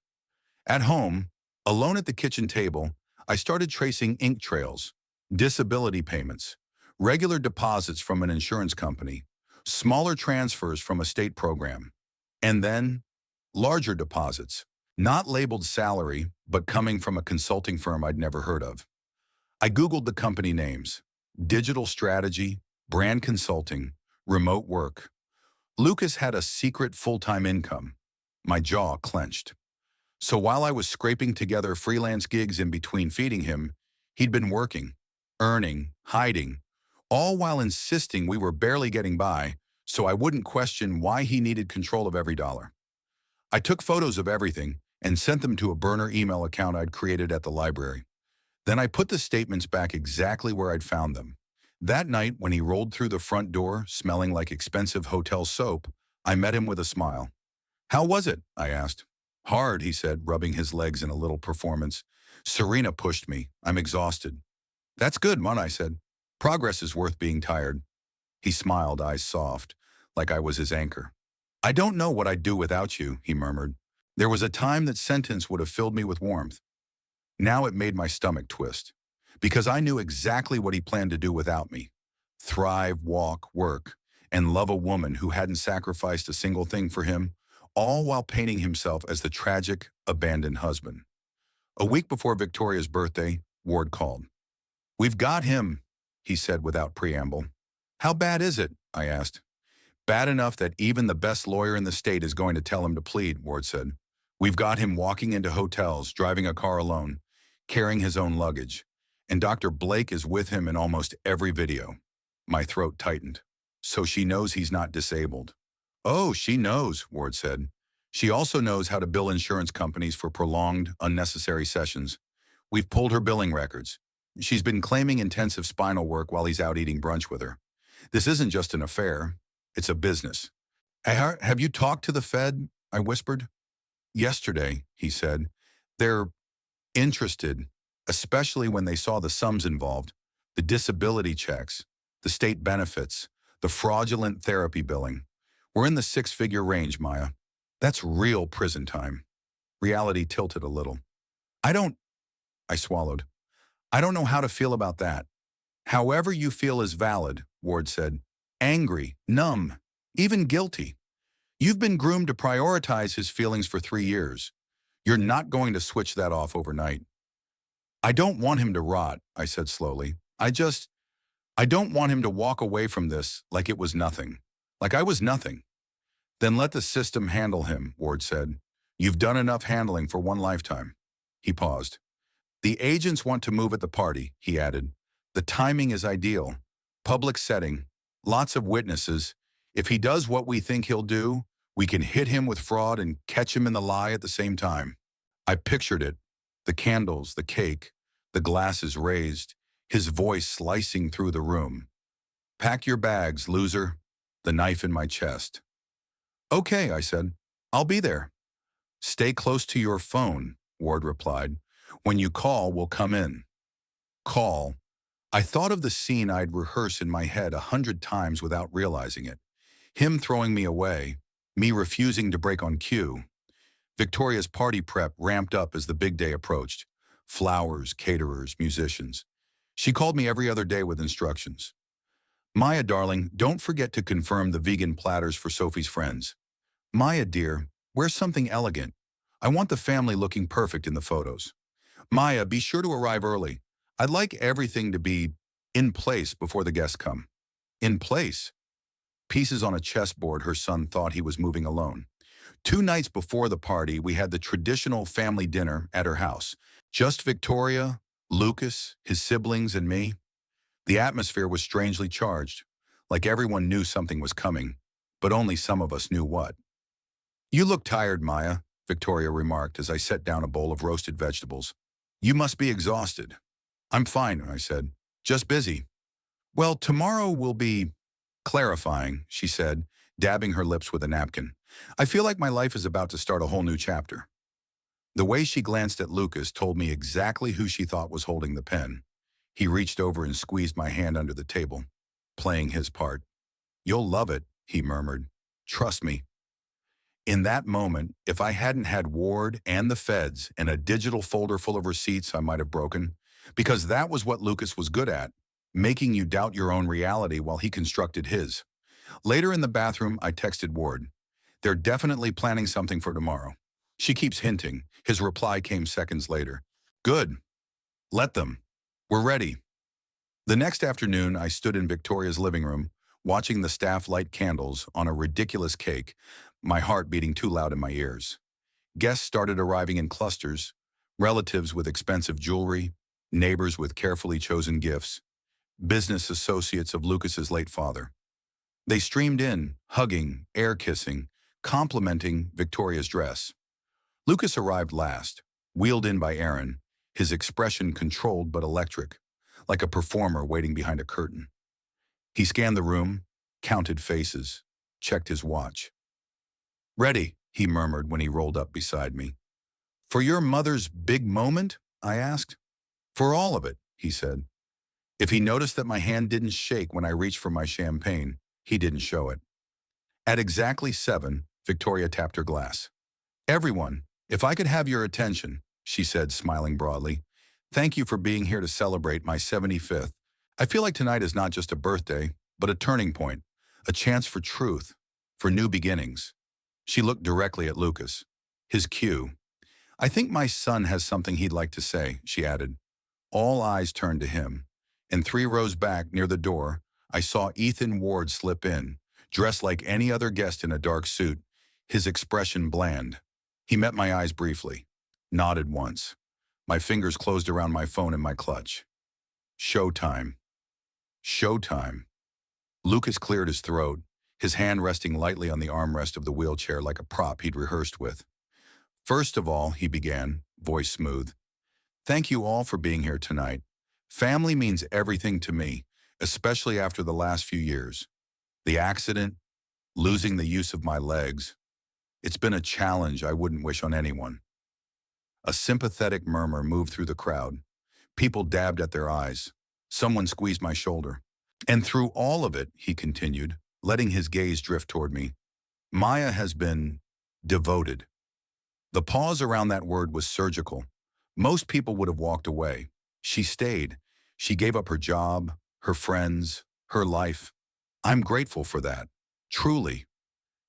At home, alone at the kitchen table, I started tracing ink trails, disability payments, regular deposits from an insurance company, smaller transfers from a state program, and then larger deposits, not labeled salary, but coming from a consulting firm I'd never heard of. I Googled the company names: digital strategy, brand consulting, remote work. Lucas had a secret full-time income. My jaw clenched. So while I was scraping together freelance gigs in between feeding him, he'd been working, earning, hiding, all while insisting we were barely getting by, so I wouldn't question why he needed control of every dollar. I took photos of everything and sent them to a burner email account I'd created at the library. Then I put the statements back exactly where I'd found them. That night, when he rolled through the front door, smelling like expensive hotel soap, I met him with a smile. "How was it?" I asked. "Hard," he said, rubbing his legs in a little performance. "Serena pushed me. I'm exhausted." "That's good, Mun," I said. "Progress is worth being tired." He smiled, eyes soft, like I was his anchor. "I don't know what I'd do without you," he murmured. There was a time that sentence would have filled me with warmth. Now it made my stomach twist, because I knew exactly what he planned to do without me: thrive, walk, work, and love a woman who hadn't sacrificed a single thing for him, all while painting himself as the tragic, abandoned husband. A week before Victoria's birthday, Ward called. "We've got him," he said without preamble. "How bad is it?" I asked. "Bad enough that even the best lawyer in the state is going to tell him to plead," Ward said. "We've got him walking into hotels, driving a car alone, carrying his own luggage, and Dr. Blake is with him in almost every video." My throat tightened. "So she knows he's not disabled." "Oh, she knows," Ward said. "She also knows how to bill insurance companies for prolonged, unnecessary sessions. We've pulled her billing records. She's been claiming intensive spinal work while he's out eating brunch with her. This isn't just an affair, it's a business." "Have you talked to the Fed?" I whispered. "Yesterday," he said. "They're interested, especially when they saw the sums involved: the disability checks, the state benefits, the fraudulent therapy billing. We're in the six-figure range, Maya. That's real prison time." Reality tilted a little. I don't, I swallowed. "I don't know how to feel about that." "However you feel is valid," Ward said. "Angry, numb, even guilty. You've been groomed to prioritize his feelings for 3 years. You're not going to switch that off overnight." "I don't want him to rot," I said slowly. I don't want him to walk away from this like it was nothing. Like I was nothing." "Then let the system handle him," Ward said. "You've done enough handling for one lifetime." He paused. "The agents want to move at the party," he added. "The timing is ideal. Public setting, lots of witnesses. If he does what we think he'll do, we can hit him with fraud and catch him in the lie at the same time." I pictured it: the candles, the cake, the glasses raised, his voice slicing through the room. "Pack your bags, loser." The knife in my chest. "Okay," I said. "I'll be there." "Stay close to your phone," Ward replied. "When you call, we'll come in." Call. I thought of the scene I'd rehearsed in my head 100 times without realizing it. Him throwing me away, me refusing to break on cue. Victoria's party prep ramped up as the big day approached. Flowers, caterers, musicians. She called me every other day with instructions. "Maya, darling, don't forget to confirm the vegan platters for Sophie's friends. Maya, dear, wear something elegant. I want the family looking perfect in the photos. Maya, be sure to arrive early. I'd like everything to be in place before the guests come." In place? Pieces on a chessboard her son thought he was moving alone. 2 nights before the party, we had the traditional family dinner at her house. Just Victoria, Lucas, his siblings, and me. The atmosphere was strangely charged, like everyone knew something was coming, but only some of us knew what. "You look tired, Maya," Victoria remarked as I set down a bowl of roasted vegetables. "You must be exhausted." "I'm fine," I said. "Just busy." "Well, tomorrow will be clarifying," she said, dabbing her lips with a napkin. "I feel like my life is about to start a whole new chapter." The way she glanced at Lucas told me exactly who she thought was holding the pen. He reached over and squeezed my hand under the table, playing his part. "You'll love it," he murmured. "Trust me." In that moment, if I hadn't had Ward and the feds and a digital folder full of receipts, I might have broken, because that was what Lucas was good at. making you doubt your own reality while he constructed his. Later in the bathroom, I texted Ward. They're definitely planning something for tomorrow. She keeps hinting. His reply came seconds later. Good. Let them. We're ready. The next afternoon, I stood in Victoria's living room, watching the staff light candles on a ridiculous cake, my heart beating too loud in my ears. Guests started arriving in clusters, relatives with expensive jewelry, neighbors with carefully chosen gifts, business associates of Lucas's late father. They streamed in, hugging, air-kissing, complimenting Victoria's dress. Lucas arrived last, wheeled in by Aaron, his expression controlled but electric, like a performer waiting behind a curtain. He scanned the room, counted faces, checked his watch. Ready, he murmured when he rolled up beside me. For your mother's big moment? I asked. For all of it, he said. If he noticed that my hand didn't shake when I reached for my champagne, he didn't show it. At exactly 7, Victoria tapped her glass. Everyone, if I could have your attention, she said, smiling broadly. Thank you for being here to celebrate my 75th. I feel like tonight is not just a birthday, but a turning point, a chance for truth, for new beginnings. She looked directly at Lucas. His cue. I think my son has something he'd like to say, she added. All eyes turned to him. And 3 rows back, near the door, I saw Ethan Ward slip in, dressed like any other guest in a dark suit, his expression bland. He met my eyes briefly, nodded once. My fingers closed around my phone in my clutch. Showtime. Showtime. Lucas cleared his throat, his hand resting lightly on the armrest of the wheelchair like a prop he'd rehearsed with. First of all, he began, voice smooth. Thank you all for being here tonight. Family means everything to me, especially after the last few years. The accident, losing the use of my legs. It's been a challenge I wouldn't wish on anyone. A sympathetic murmur moved through the crowd. People dabbed at their eyes. Someone squeezed my shoulder. And through all of it, he continued, letting his gaze drift toward me, Maya has been devoted. The pause around that word was surgical. Most people would have walked away. She stayed. She gave up her job, her friends, her life. I'm grateful for that. Truly.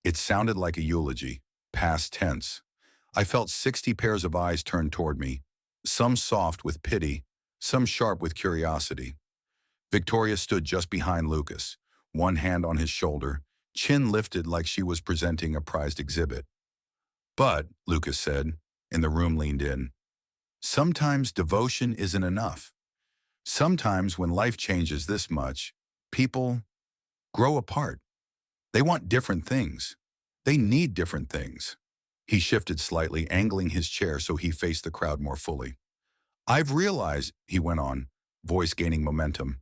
It sounded like a eulogy, past tense. I felt 60 pairs of eyes turned toward me, some soft with pity, some sharp with curiosity. Victoria stood just behind Lucas, one hand on his shoulder, chin lifted like she was presenting a prized exhibit. But, Lucas said, and the room leaned in, sometimes devotion isn't enough. Sometimes when life changes this much, people grow apart. They want different things. They need different things. He shifted slightly, angling his chair so he faced the crowd more fully. I've realized, he went on, voice gaining momentum,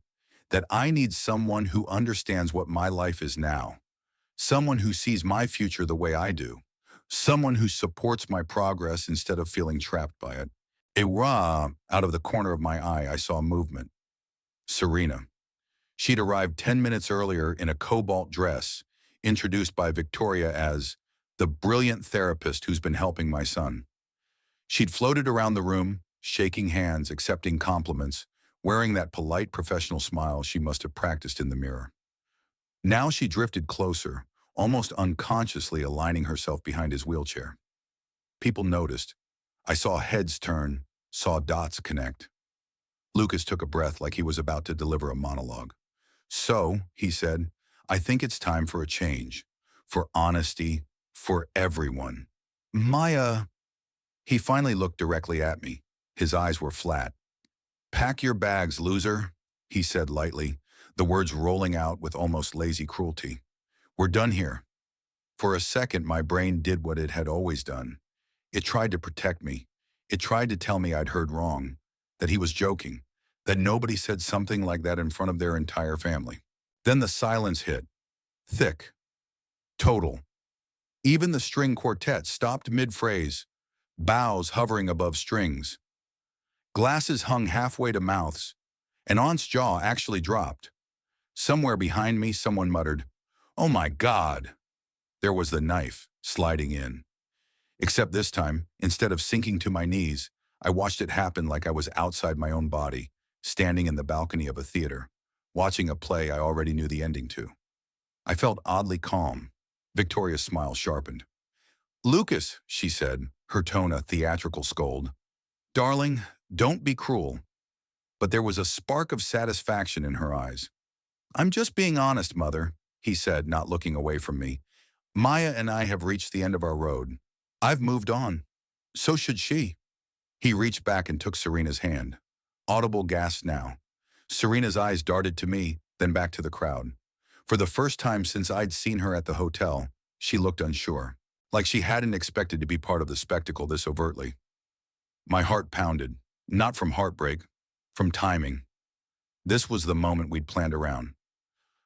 that I need someone who understands what my life is now. Someone who sees my future the way I do. Someone who supports my progress instead of feeling trapped by it. Out of the corner of my eye, I saw movement. Serena. She'd arrived 10 minutes earlier in a cobalt dress, introduced by Victoria as the brilliant therapist who's been helping my son. She'd floated around the room, shaking hands, accepting compliments, wearing that polite professional smile she must have practiced in the mirror. Now she drifted closer, almost unconsciously aligning herself behind his wheelchair. People noticed. I saw heads turn, saw dots connect. Lucas took a breath like he was about to deliver a monologue. So, he said, I think it's time for a change, for honesty, for everyone. Maya. He finally looked directly at me. His eyes were flat. Pack your bags, loser, he said lightly, the words rolling out with almost lazy cruelty. We're done here. For a second, my brain did what it had always done. It tried to protect me. It tried to tell me I'd heard wrong, that he was joking, that nobody said something like that in front of their entire family. Then the silence hit. Thick. Total. Even the string quartet stopped mid-phrase, bows hovering above strings. Glasses hung halfway to mouths, and Aunt's jaw actually dropped. Somewhere behind me, someone muttered, "Oh my God!" There was the knife, sliding in. Except this time, instead of sinking to my knees, I watched it happen like I was outside my own body, standing in the balcony of a theater. watching a play I already knew the ending to. I felt oddly calm. Victoria's smile sharpened. "Lucas," she said, her tone a theatrical scold. "Darling, don't be cruel." But there was a spark of satisfaction in her eyes. "I'm just being honest, Mother," he said, not looking away from me. "Maya and I have reached the end of our road. I've moved on. So should she." He reached back and took Serena's hand. Audible gasp now. Serena's eyes darted to me, then back to the crowd. For the first time since I'd seen her at the hotel, she looked unsure, like she hadn't expected to be part of the spectacle this overtly. My heart pounded, not from heartbreak, from timing. This was the moment we'd planned around.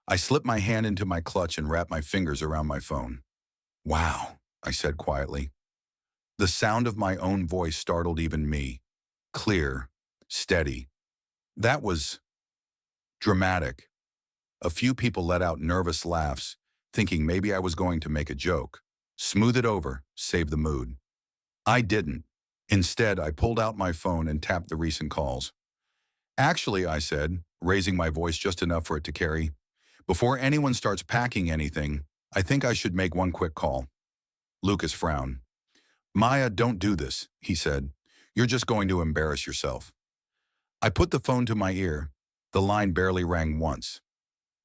I slipped my hand into my clutch and wrapped my fingers around my phone. "Wow," I said quietly. The sound of my own voice startled even me. Clear, steady. That was dramatic. A few people let out nervous laughs, thinking maybe I was going to make a joke. Smooth it over, save the mood. I didn't. Instead, I pulled out my phone and tapped the recent calls. "Actually," I said, raising my voice just enough for it to carry, "before anyone starts packing anything, I think I should make one quick call." Lucas frowned. "Maya, don't do this," he said. "You're just going to embarrass yourself." I put the phone to my ear. The line barely rang once.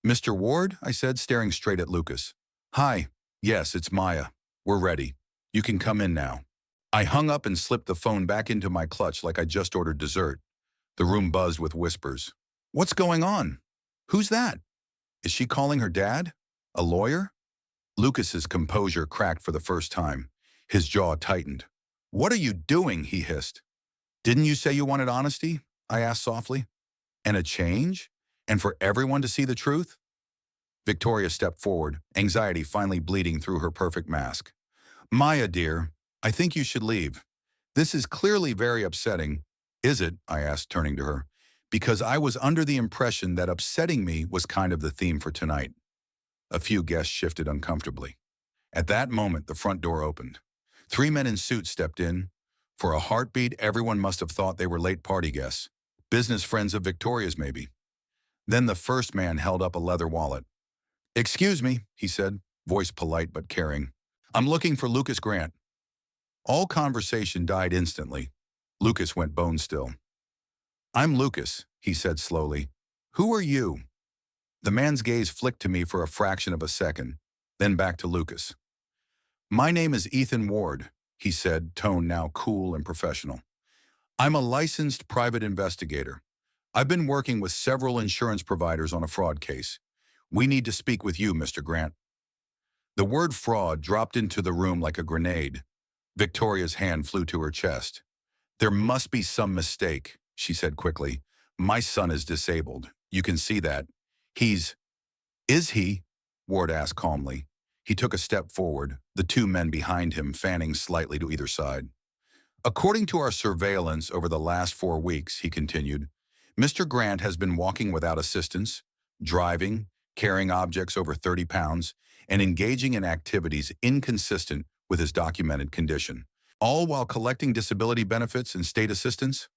"Mr. Ward?" I said, staring straight at Lucas. "Hi. Yes, it's Maya. We're ready. You can come in now." I hung up and slipped the phone back into my clutch like I just ordered dessert. The room buzzed with whispers. "What's going on? Who's that? Is she calling her dad? A lawyer?" Lucas's composure cracked for the first time. His jaw tightened. "What are you doing?" he hissed. "Didn't you say you wanted honesty?" I asked softly. "And a change? And for everyone to see the truth?" Victoria stepped forward, anxiety finally bleeding through her perfect mask. "Maya, dear, I think you should leave. This is clearly very upsetting." "Is it?" I asked, turning to her. Because I was under the impression that upsetting me was kind of the theme for tonight. A few guests shifted uncomfortably. At that moment, the front door opened. 3 men in suits stepped in. For a heartbeat, everyone must have thought they were late party guests. Business friends of Victoria's, maybe. Then the first man held up a leather wallet. "Excuse me," he said, voice polite but caring. "I'm looking for Lucas Grant." All conversation died instantly. Lucas went bone still. "I'm Lucas," he said slowly. "Who are you?" The man's gaze flicked to me for a fraction of a second, then back to Lucas. "My name is Ethan Ward," he said, tone now cool and professional. "I'm a licensed private investigator. I've been working with several insurance providers on a fraud case. We need to speak with you, Mr. Grant." The word fraud dropped into the room like a grenade. Victoria's hand flew to her chest. "There must be some mistake," she said quickly. "My son is disabled. You can see that. He's—" "Is he?" Ward asked calmly. He took a step forward, the 2 men behind him fanning slightly to either side. "According to our surveillance over the last 4 weeks," he continued, "Mr. Grant has been walking without assistance, driving, carrying objects over 30 pounds, and engaging in activities inconsistent with his documented condition, all while collecting disability benefits and state assistance."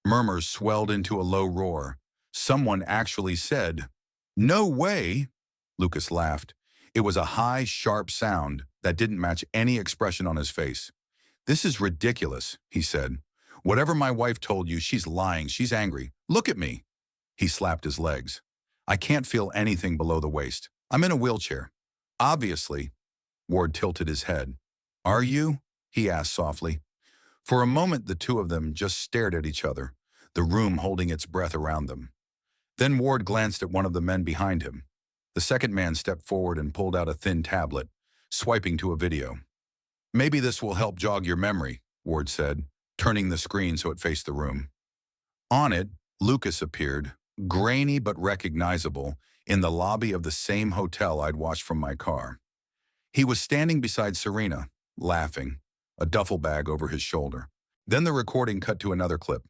Murmurs swelled into a low roar. Someone actually said, "No way!" Lucas laughed. It was a high, sharp sound that didn't match any expression on his face. "This is ridiculous," he said. "Whatever my wife told you, she's lying. She's angry. Look at me." He slapped his legs. "I can't feel anything below the waist. I'm in a wheelchair." "Obviously." Ward tilted his head. "Are you?" he asked softly. For a moment, the 2 of them just stared at each other, the room holding its breath around them. Then Ward glanced at one of the men behind him. The second man stepped forward and pulled out a thin tablet, swiping to a video. "Maybe this will help jog your memory," Ward said, turning the screen so it faced the room. On it, Lucas appeared, grainy but recognizable, in the lobby of the same hotel I'd watched from my car. He was standing beside Serena, laughing, a duffel bag over his shoulder. Then the recording cut to another clip.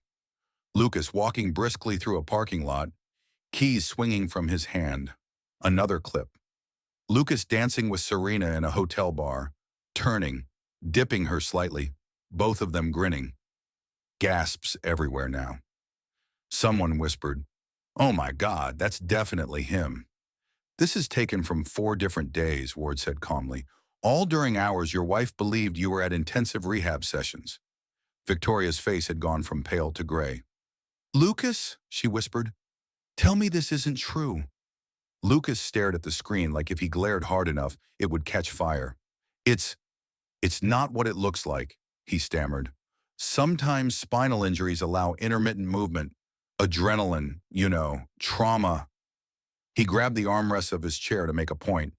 Lucas walking briskly through a parking lot, keys swinging from his hand. Another clip. Lucas dancing with Serena in a hotel bar, turning, dipping her slightly, both of them grinning. Gasps everywhere now. Someone whispered, Oh my God, that's definitely him. This is taken from 4 different days, Ward said calmly. All during hours your wife believed you were at intensive rehab sessions. Victoria's face had gone from pale to gray. Lucas, she whispered, tell me this isn't true. Lucas stared at the screen like if he glared hard enough, it would catch fire. It's, it's not what it looks like, he stammered. Sometimes spinal injuries allow intermittent movement. Adrenaline, trauma. He grabbed the armrest of his chair to make a point.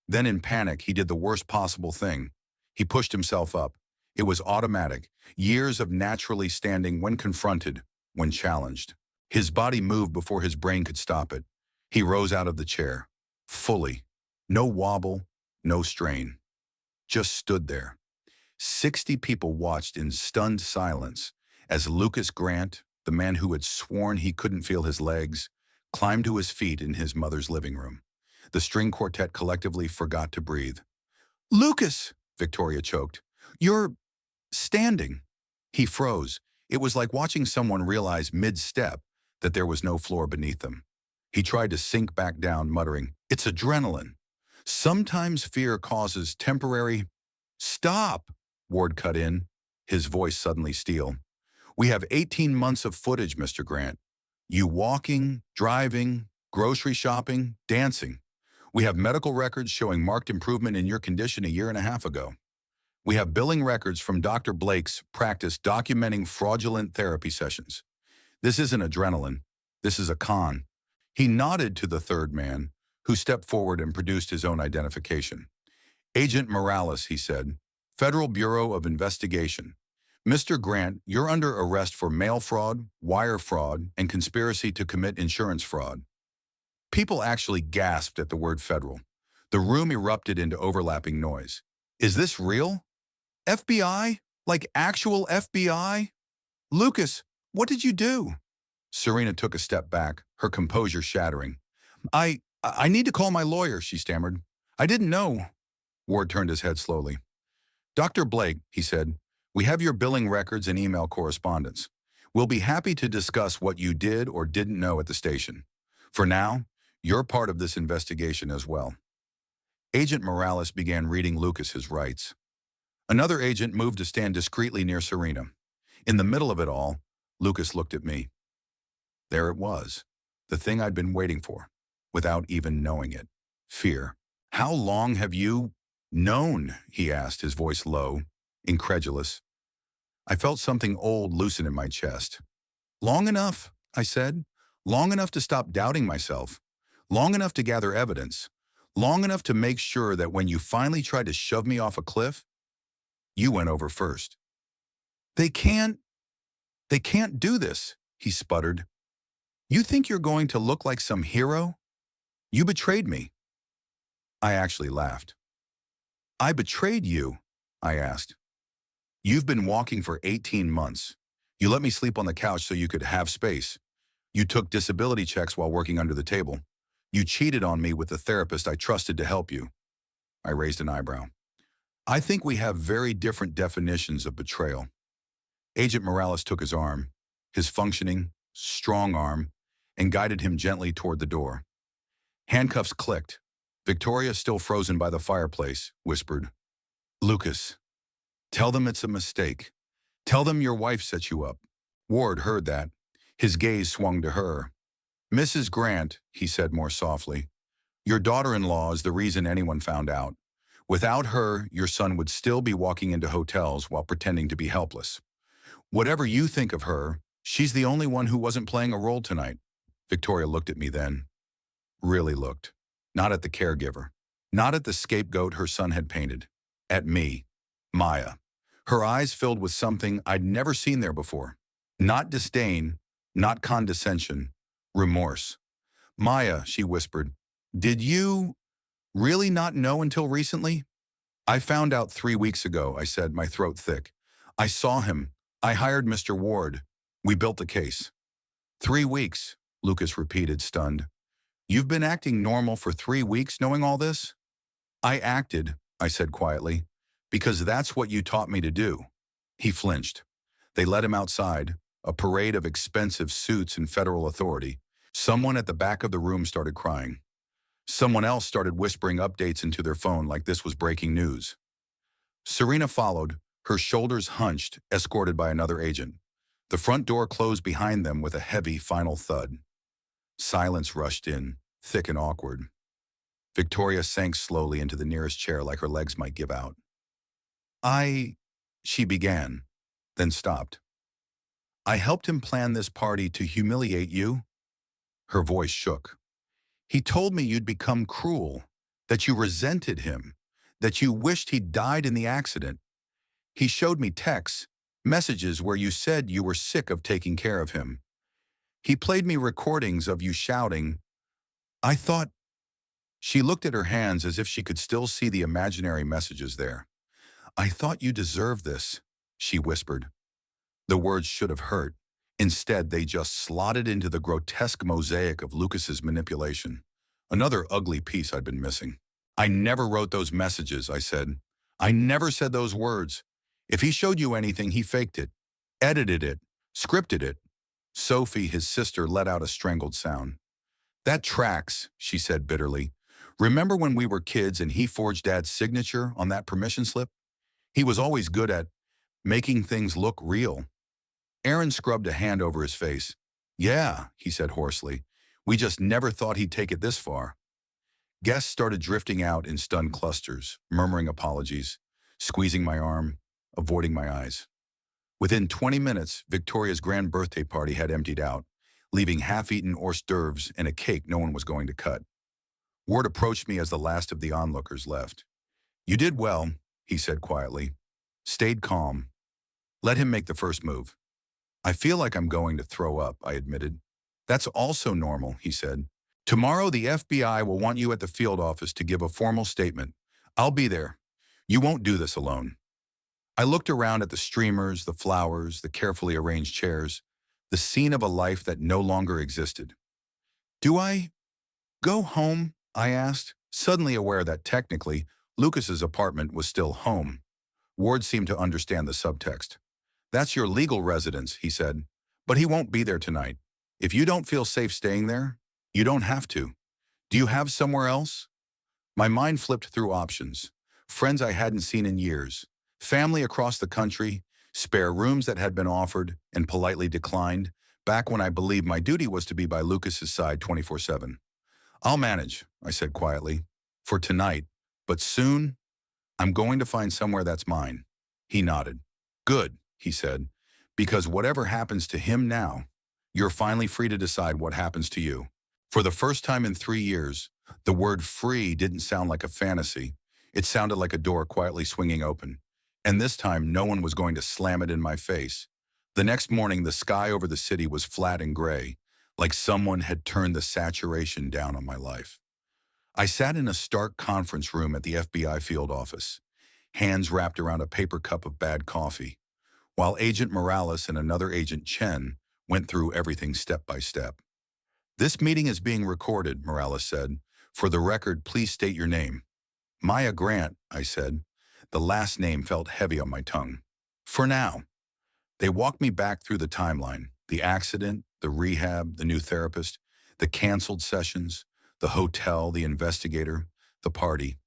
Then in panic, he did the worst possible thing. He pushed himself up. It was automatic. Years of naturally standing when confronted, when challenged. His body moved before his brain could stop it. He rose out of the chair. Fully. No wobble, no strain. Just stood there. 60 people watched in stunned silence as Lucas Grant, the man who had sworn he couldn't feel his legs, climbed to his feet in his mother's living room. The string quartet collectively forgot to breathe. Lucas, Victoria choked. You're standing. He froze. It was like watching someone realize mid-step that there was no floor beneath them. He tried to sink back down, muttering, it's adrenaline. Sometimes fear causes temporary... Stop, Ward cut in, his voice suddenly steel. We have 18 months of footage, Mr. Grant. You walking, driving, grocery shopping, dancing. We have medical records showing marked improvement in your condition a year and a half ago. We have billing records from Dr. Blake's practice documenting fraudulent therapy sessions. This isn't adrenaline. This is a con. He nodded to the third man, who stepped forward and produced his own identification. Agent Morales, he said, Federal Bureau of Investigation. Mr. Grant, you're under arrest for mail fraud, wire fraud, and conspiracy to commit insurance fraud. People actually gasped at the word federal. The room erupted into overlapping noise. Is this real? FBI? Like actual FBI? Lucas, what did you do? Serena took a step back, her composure shattering. I need to call my lawyer, she stammered. I didn't know. Ward turned his head slowly. Dr. Blake, he said, we have your billing records and email correspondence. We'll be happy to discuss what you did or didn't know at the station. For now, you're part of this investigation as well. Agent Morales began reading Lucas his rights. Another agent moved to stand discreetly near Serena. In the middle of it all, Lucas looked at me. There it was, the thing I'd been waiting for, without even knowing it. Fear. How long have you known? He asked, his voice low, incredulous. I felt something old loosen in my chest. Long enough, I said. Long enough to stop doubting myself. Long enough to gather evidence. Long enough to make sure that when you finally tried to shove me off a cliff, you went over first. They can't do this, he sputtered. You think you're going to look like some hero? You betrayed me. I actually laughed. I betrayed you, I asked. You've been walking for 18 months. You let me sleep on the couch so you could have space. You took disability checks while working under the table. You cheated on me with the therapist I trusted to help you. I raised an eyebrow. I think we have very different definitions of betrayal. Agent Morales took his arm, his functioning, strong arm, and guided him gently toward the door. Handcuffs clicked. Victoria, still frozen by the fireplace, whispered, Lucas, tell them it's a mistake. Tell them your wife set you up. Ward heard that. His gaze swung to her. Mrs. Grant, he said more softly, your daughter-in-law is the reason anyone found out. Without her, your son would still be walking into hotels while pretending to be helpless. Whatever you think of her, she's the only one who wasn't playing a role tonight. Victoria looked at me then. Really looked. Not at the caregiver. Not at the scapegoat her son had painted. At me. Maya. Her eyes filled with something I'd never seen there before. Not disdain, not condescension, remorse. Maya, she whispered, did you really not know until recently? I found out 3 weeks ago, I said, my throat thick. I saw him. I hired Mr. Ward. We built the case. 3 weeks, Lucas repeated, stunned. You've been acting normal for 3 weeks knowing all this? I acted, I said quietly, because that's what you taught me to do. He flinched. They led him outside, a parade of expensive suits and federal authority. Someone at the back of the room started crying. Someone else started whispering updates into their phone like this was breaking news. Serena followed, her shoulders hunched, escorted by another agent. The front door closed behind them with a heavy final thud. Silence rushed in, thick and awkward. Victoria sank slowly into the nearest chair like her legs might give out. I, she began, then stopped. I helped him plan this party to humiliate you? Her voice shook. He told me you'd become cruel, that you resented him, that you wished he'd died in the accident. He showed me texts, messages where you said you were sick of taking care of him. He played me recordings of you shouting. I thought. She looked at her hands as if she could still see the imaginary messages there. I thought you deserved this, she whispered. The words should have hurt. Instead, they just slotted into the grotesque mosaic of Lucas's manipulation. Another ugly piece I'd been missing. I never wrote those messages, I said. I never said those words. If he showed you anything, he faked it, edited it, scripted it. Sophie, his sister, let out a strangled sound. That tracks, she said bitterly. Remember when we were kids and he forged Dad's signature on that permission slip? He was always good at making things look real. Aaron scrubbed a hand over his face. Yeah, he said hoarsely. We just never thought he'd take it this far. Guests started drifting out in stunned clusters, murmuring apologies, squeezing my arm, avoiding my eyes. Within 20 minutes, Victoria's grand birthday party had emptied out, leaving half-eaten hors d'oeuvres and a cake no one was going to cut. Ward approached me as the last of the onlookers left. You did well, he said quietly. Stayed calm. Let him make the first move. I feel like I'm going to throw up, I admitted. That's also normal, he said. Tomorrow the FBI will want you at the field office to give a formal statement. I'll be there. You won't do this alone. I looked around at the streamers, the flowers, the carefully arranged chairs, the scene of a life that no longer existed. Do I go home? I asked, suddenly aware that technically, Lucas's apartment was still home. Ward seemed to understand the subtext. That's your legal residence, he said, but he won't be there tonight. If you don't feel safe staying there, you don't have to. Do you have somewhere else? My mind flipped through options. Friends I hadn't seen in years, family across the country, spare rooms that had been offered and politely declined, back when I believed my duty was to be by Lucas's side 24/7. I'll manage, I said quietly, for tonight, but soon, I'm going to find somewhere that's mine. He nodded. Good, he said, because whatever happens to him now, you're finally free to decide what happens to you. For the first time in 3 years, the word free didn't sound like a fantasy. It sounded like a door quietly swinging open. And this time, no one was going to slam it in my face. The next morning, the sky over the city was flat and gray, like someone had turned the saturation down on my life. I sat in a stark conference room at the FBI field office, hands wrapped around a paper cup of bad coffee, while Agent Morales and another Agent Chen went through everything step by step. This meeting is being recorded, Morales said. For the record, please state your name. Maya Grant, I said. The last name felt heavy on my tongue. For now. They walked me back through the timeline, the accident, the rehab, the new therapist, the canceled sessions, the hotel, the investigator, the party.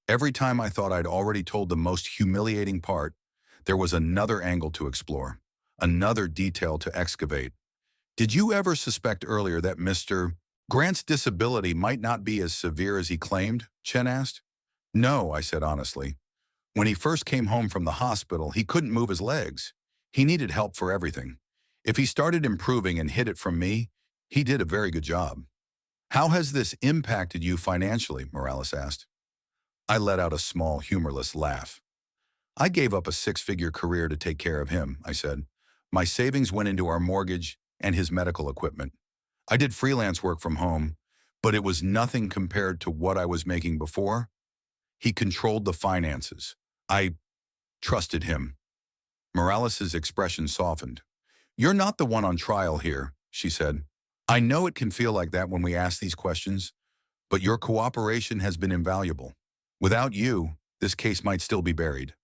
Every time I thought I'd already told the most humiliating part, there was another angle to explore, another detail to excavate. Did you ever suspect earlier that Mr. Grant's disability might not be as severe as he claimed? Chen asked. No, I said honestly. When he first came home from the hospital, he couldn't move his legs. He needed help for everything. If he started improving and hid it from me, he did a very good job. How has this impacted you financially? Morales asked. I let out a small, humorless laugh. I gave up a 6-figure career to take care of him, I said. My savings went into our mortgage and his medical equipment. I did freelance work from home, but it was nothing compared to what I was making before. He controlled the finances. I trusted him. Morales' expression softened. You're not the one on trial here, she said. I know it can feel like that when we ask these questions, but your cooperation has been invaluable. Without you, this case might still be buried.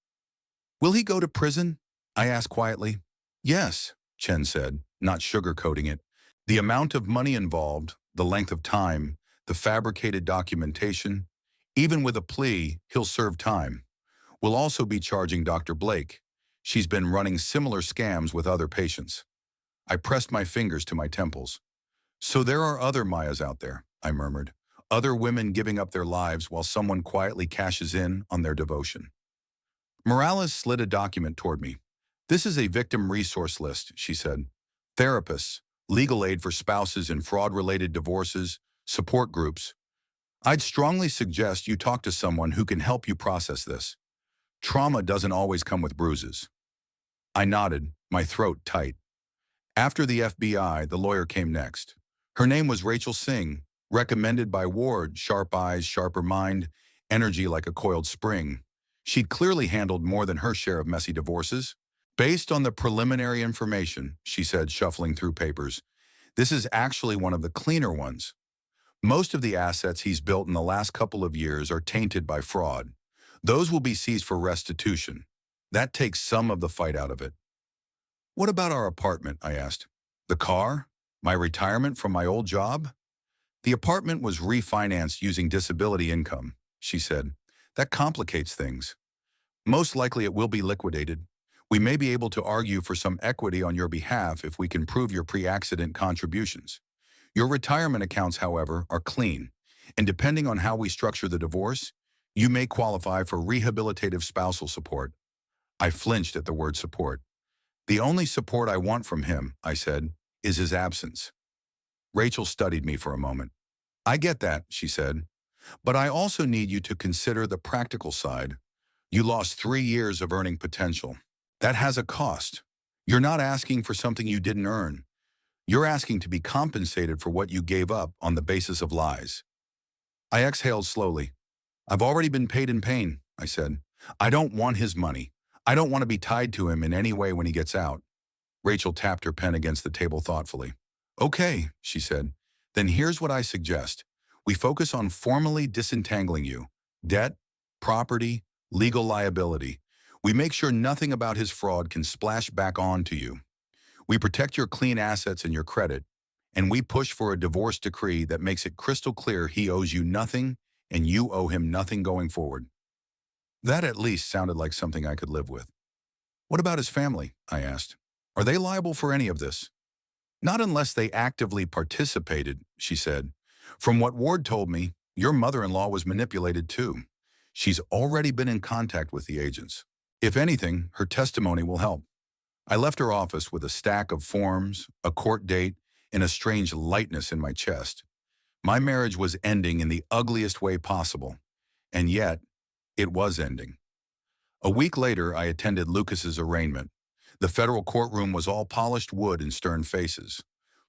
Will he go to prison? I asked quietly. Yes, Chen said, not sugarcoating it. The amount of money involved, the length of time, the fabricated documentation, even with a plea, he'll serve time. We'll also be charging Dr. Blake. She's been running similar scams with other patients. I pressed my fingers to my temples. So there are other Mayas out there, I murmured. Other women giving up their lives while someone quietly cashes in on their devotion. Morales slid a document toward me. This is a victim resource list, she said. Therapists, legal aid for spouses in fraud-related divorces, support groups. I'd strongly suggest you talk to someone who can help you process this. Trauma doesn't always come with bruises. I nodded, my throat tight. After the FBI, the lawyer came next. Her name was Rachel Singh, recommended by Ward, sharp eyes, sharper mind, energy like a coiled spring. She'd clearly handled more than her share of messy divorces. Based on the preliminary information, she said, shuffling through papers, this is actually one of the cleaner ones. Most of the assets he's built in the last couple of years are tainted by fraud. Those will be seized for restitution. That takes some of the fight out of it. What about our apartment? I asked. The car? My retirement from my old job? The apartment was refinanced using disability income, she said. That complicates things. Most likely it will be liquidated. We may be able to argue for some equity on your behalf if we can prove your pre-accident contributions. Your retirement accounts, however, are clean, and depending on how we structure the divorce, you may qualify for rehabilitative spousal support. I flinched at the word support. The only support I want from him, I said, is his absence. Rachel studied me for a moment. I get that, she said, but I also need you to consider the practical side. You lost 3 years of earning potential. That has a cost. You're not asking for something you didn't earn. You're asking to be compensated for what you gave up on the basis of lies. I exhaled slowly. I've already been paid in pain, I said. I don't want his money. I don't want to be tied to him in any way when he gets out. Rachel tapped her pen against the table thoughtfully. Okay, she said. Then here's what I suggest. We focus on formally disentangling you. Debt, property, legal liability. We make sure nothing about his fraud can splash back onto you. We protect your clean assets and your credit, and we push for a divorce decree that makes it crystal clear he owes you nothing and you owe him nothing going forward. That at least sounded like something I could live with. What about his family? I asked. Are they liable for any of this? Not unless they actively participated, she said. From what Ward told me, your mother-in-law was manipulated too. She's already been in contact with the agents. If anything, her testimony will help. I left her office with a stack of forms, a court date, and a strange lightness in my chest. My marriage was ending in the ugliest way possible, and yet, it was ending. A week later, I attended Lucas's arraignment. The federal courtroom was all polished wood and stern faces.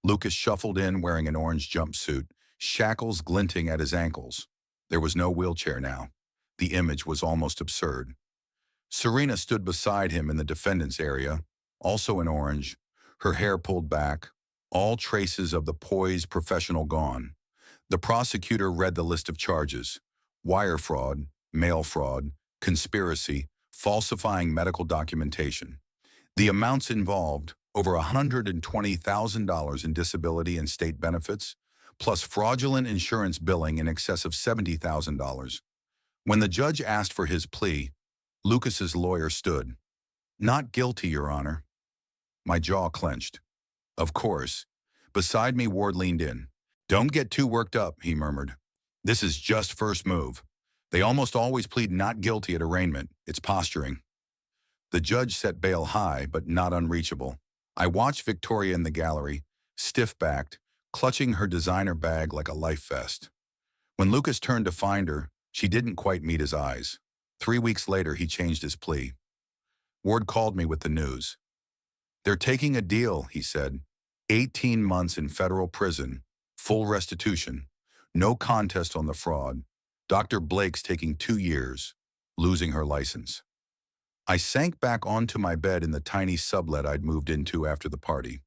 Lucas shuffled in wearing an orange jumpsuit, shackles glinting at his ankles. There was no wheelchair now. The image was almost absurd. Serena stood beside him in the defendant's area, also in orange, her hair pulled back, all traces of the poised professional gone. The prosecutor read the list of charges: wire fraud, mail fraud, conspiracy, falsifying medical documentation. The amounts involved, over $120,000 in disability and state benefits, plus fraudulent insurance billing in excess of $70,000. When the judge asked for his plea, Lucas's lawyer stood. Not guilty, Your Honor. My jaw clenched. Of course. Beside me, Ward leaned in. Don't get too worked up, he murmured. This is just first move. They almost always plead not guilty at arraignment. It's posturing. The judge set bail high, but not unreachable. I watched Victoria in the gallery, stiff-backed, clutching her designer bag like a life vest. When Lucas turned to find her, she didn't quite meet his eyes. 3 weeks later, he changed his plea. Ward called me with the news. They're taking a deal, he said. 18 months in federal prison, full restitution, no contest on the fraud. Dr. Blake's taking 2 years, losing her license. I sank back onto my bed in the tiny sublet I'd moved into after the party.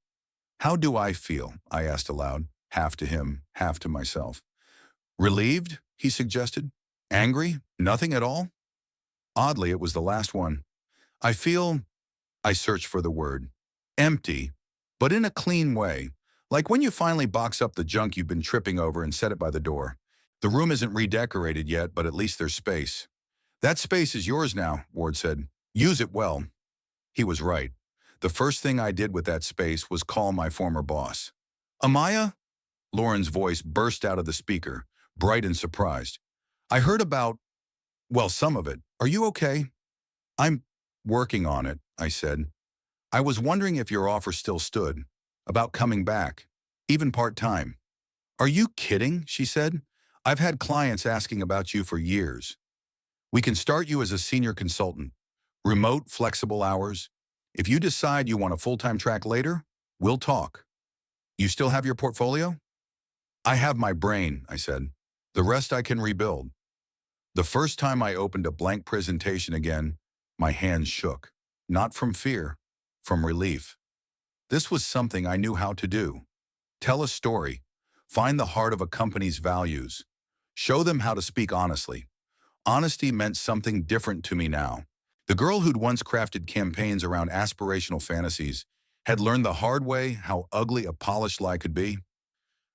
How do I feel? I asked aloud, half to him, half to myself. Relieved, he suggested. Angry? Nothing at all? Oddly, it was the last one. I feel, I searched for the word, empty, but in a clean way, Like when you finally box up the junk you've been tripping over and set it by the door. The room isn't redecorated yet, but at least there's space. That space is yours now, Ward said. Use it well. He was right. The first thing I did with that space was call my former boss. Amaya? Lauren's voice burst out of the speaker, bright and surprised. I heard about, well, some of it. Are you okay? I'm working on it, I said. I was wondering if your offer still stood, about coming back, even part-time. Are you kidding? She said. I've had clients asking about you for years. We can start you as a senior consultant. Remote, flexible hours. If you decide you want a full-time track later, we'll talk. You still have your portfolio? I have my brain, I said. The rest I can rebuild. The first time I opened a blank presentation again, my hands shook. Not from fear, from relief. This was something I knew how to do. Tell a story. Find the heart of a company's values. Show them how to speak honestly. Honesty meant something different to me now. The girl who'd once crafted campaigns around aspirational fantasies had learned the hard way how ugly a polished lie could be.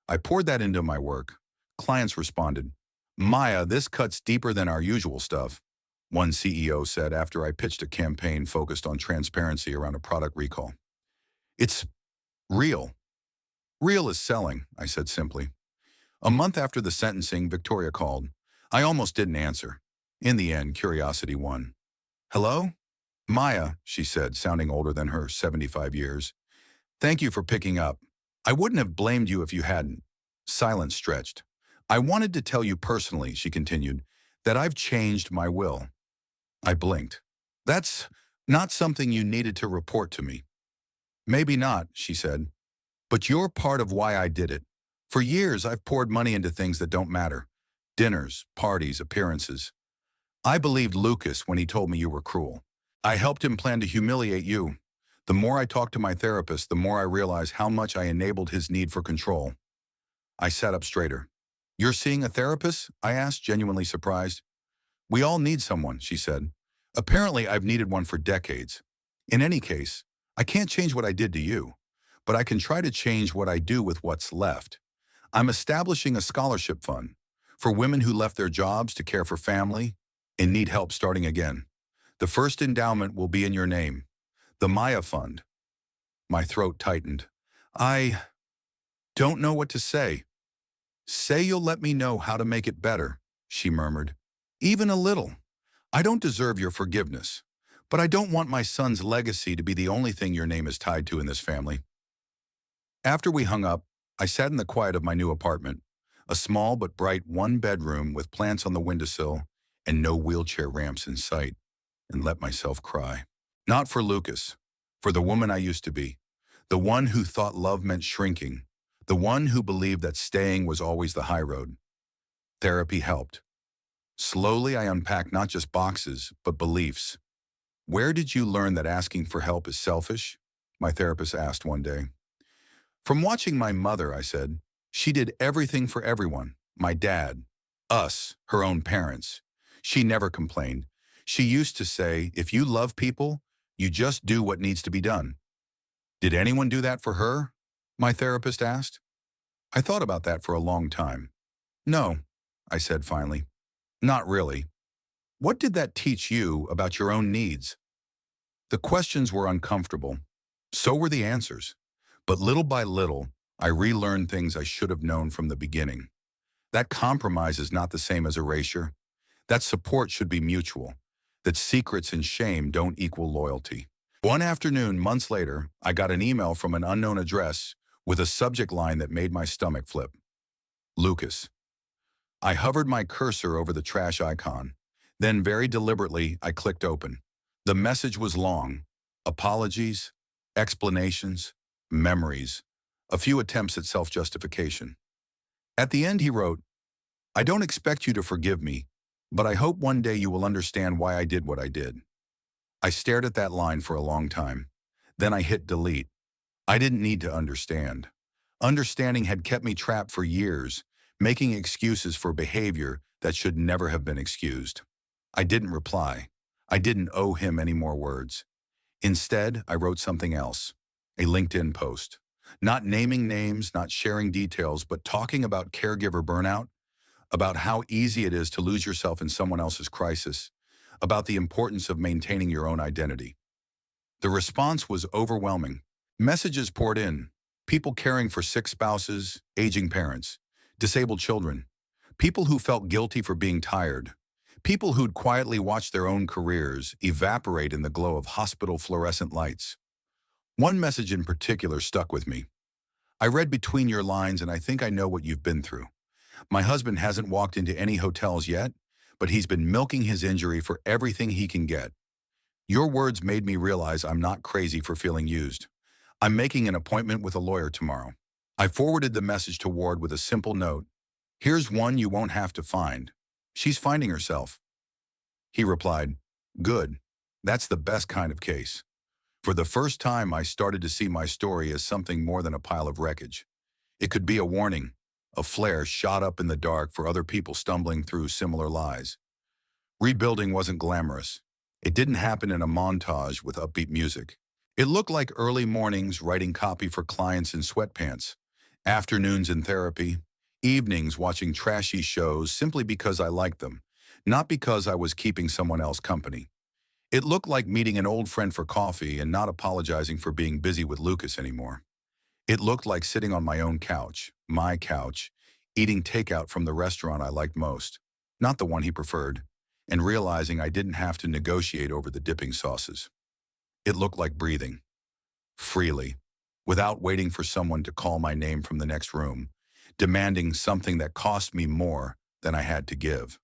I poured that into my work. Clients responded, Maya, this cuts deeper than our usual stuff, one CEO said after I pitched a campaign focused on transparency around a product recall. It's real. Real is selling, I said simply. A month after the sentencing, Victoria called. I almost didn't answer. In the end, curiosity won. Hello? Maya, she said, sounding older than her 75 years. Thank you for picking up. I wouldn't have blamed you if you hadn't. Silence stretched. I wanted to tell you personally, she continued, that I've changed my will. I blinked. That's not something you needed to report to me. Maybe not, she said. But you're part of why I did it. For years, I've poured money into things that don't matter. Dinners, parties, appearances. I believed Lucas when he told me you were cruel. I helped him plan to humiliate you. The more I talked to my therapist, the more I realized how much I enabled his need for control. I sat up straighter. You're seeing a therapist? I asked, genuinely surprised. We all need someone, she said. Apparently, I've needed one for decades. In any case, I can't change what I did to you, but I can try to change what I do with what's left. I'm establishing a scholarship fund for women who left their jobs to care for family and need help starting again. The first endowment will be in your name, the Maya Fund. My throat tightened. I don't know what to say. Say you'll let me know how to make it better, she murmured. Even a little. I don't deserve your forgiveness, but I don't want my son's legacy to be the only thing your name is tied to in this family. After we hung up, I sat in the quiet of my new apartment, a small but bright one-bedroom with plants on the windowsill and no wheelchair ramps in sight, and let myself cry. Not for Lucas, for the woman I used to be, the one who thought love meant shrinking, the one who believed that staying was always the high road. Therapy helped. Slowly, I unpacked not just boxes, but beliefs. Where did you learn that asking for help is selfish? My therapist asked one day. From watching my mother, I said. She did everything for everyone. My dad, us, her own parents. She never complained. She used to say, if you love people, you just do what needs to be done. Did anyone do that for her? My therapist asked. I thought about that for a long time. No, I said finally. Not really. What did that teach you about your own needs? The questions were uncomfortable. So were the answers. But little by little, I relearned things I should have known from the beginning. That compromise is not the same as erasure. That support should be mutual. That secrets and shame don't equal loyalty. One afternoon, months later, I got an email from an unknown address with a subject line that made my stomach flip. Lucas. I hovered my cursor over the trash icon. Then very deliberately, I clicked open. The message was long. Apologies, explanations, memories, a few attempts at self-justification. At the end, he wrote, I don't expect you to forgive me, but I hope one day you will understand why I did what I did. I stared at that line for a long time. Then I hit delete. I didn't need to understand. Understanding had kept me trapped for years, making excuses for behavior that should never have been excused. I didn't reply. I didn't owe him any more words. Instead, I wrote something else, a LinkedIn post. Not naming names, not sharing details, but talking about caregiver burnout, about how easy it is to lose yourself in someone else's crisis, about the importance of maintaining your own identity. The response was overwhelming. Messages poured in. People caring for sick spouses, aging parents, disabled children, people who felt guilty for being tired, people who'd quietly watched their own careers evaporate in the glow of hospital fluorescent lights. One message in particular stuck with me. I read between your lines and I think I know what you've been through. My husband hasn't walked into any hotels yet, but he's been milking his injury for everything he can get. Your words made me realize I'm not crazy for feeling used. I'm making an appointment with a lawyer tomorrow. I forwarded the message to Ward with a simple note. Here's one you won't have to find. She's finding herself. He replied, good. That's the best kind of case. For the first time, I started to see my story as something more than a pile of wreckage. It could be a warning, a flare shot up in the dark for other people stumbling through similar lies. Rebuilding wasn't glamorous. It didn't happen in a montage with upbeat music. It looked like early mornings writing copy for clients in sweatpants, afternoons in therapy, evenings watching trashy shows simply because I liked them, not because I was keeping someone else company. It looked like meeting an old friend for coffee and not apologizing for being busy with Lucas anymore. It looked like sitting on my own couch, my couch, eating takeout from the restaurant I liked most, not the one he preferred, and realizing I didn't have to negotiate over the dipping sauces. It looked like breathing, freely, without waiting for someone to call my name from the next room, demanding something that cost me more than I had to give.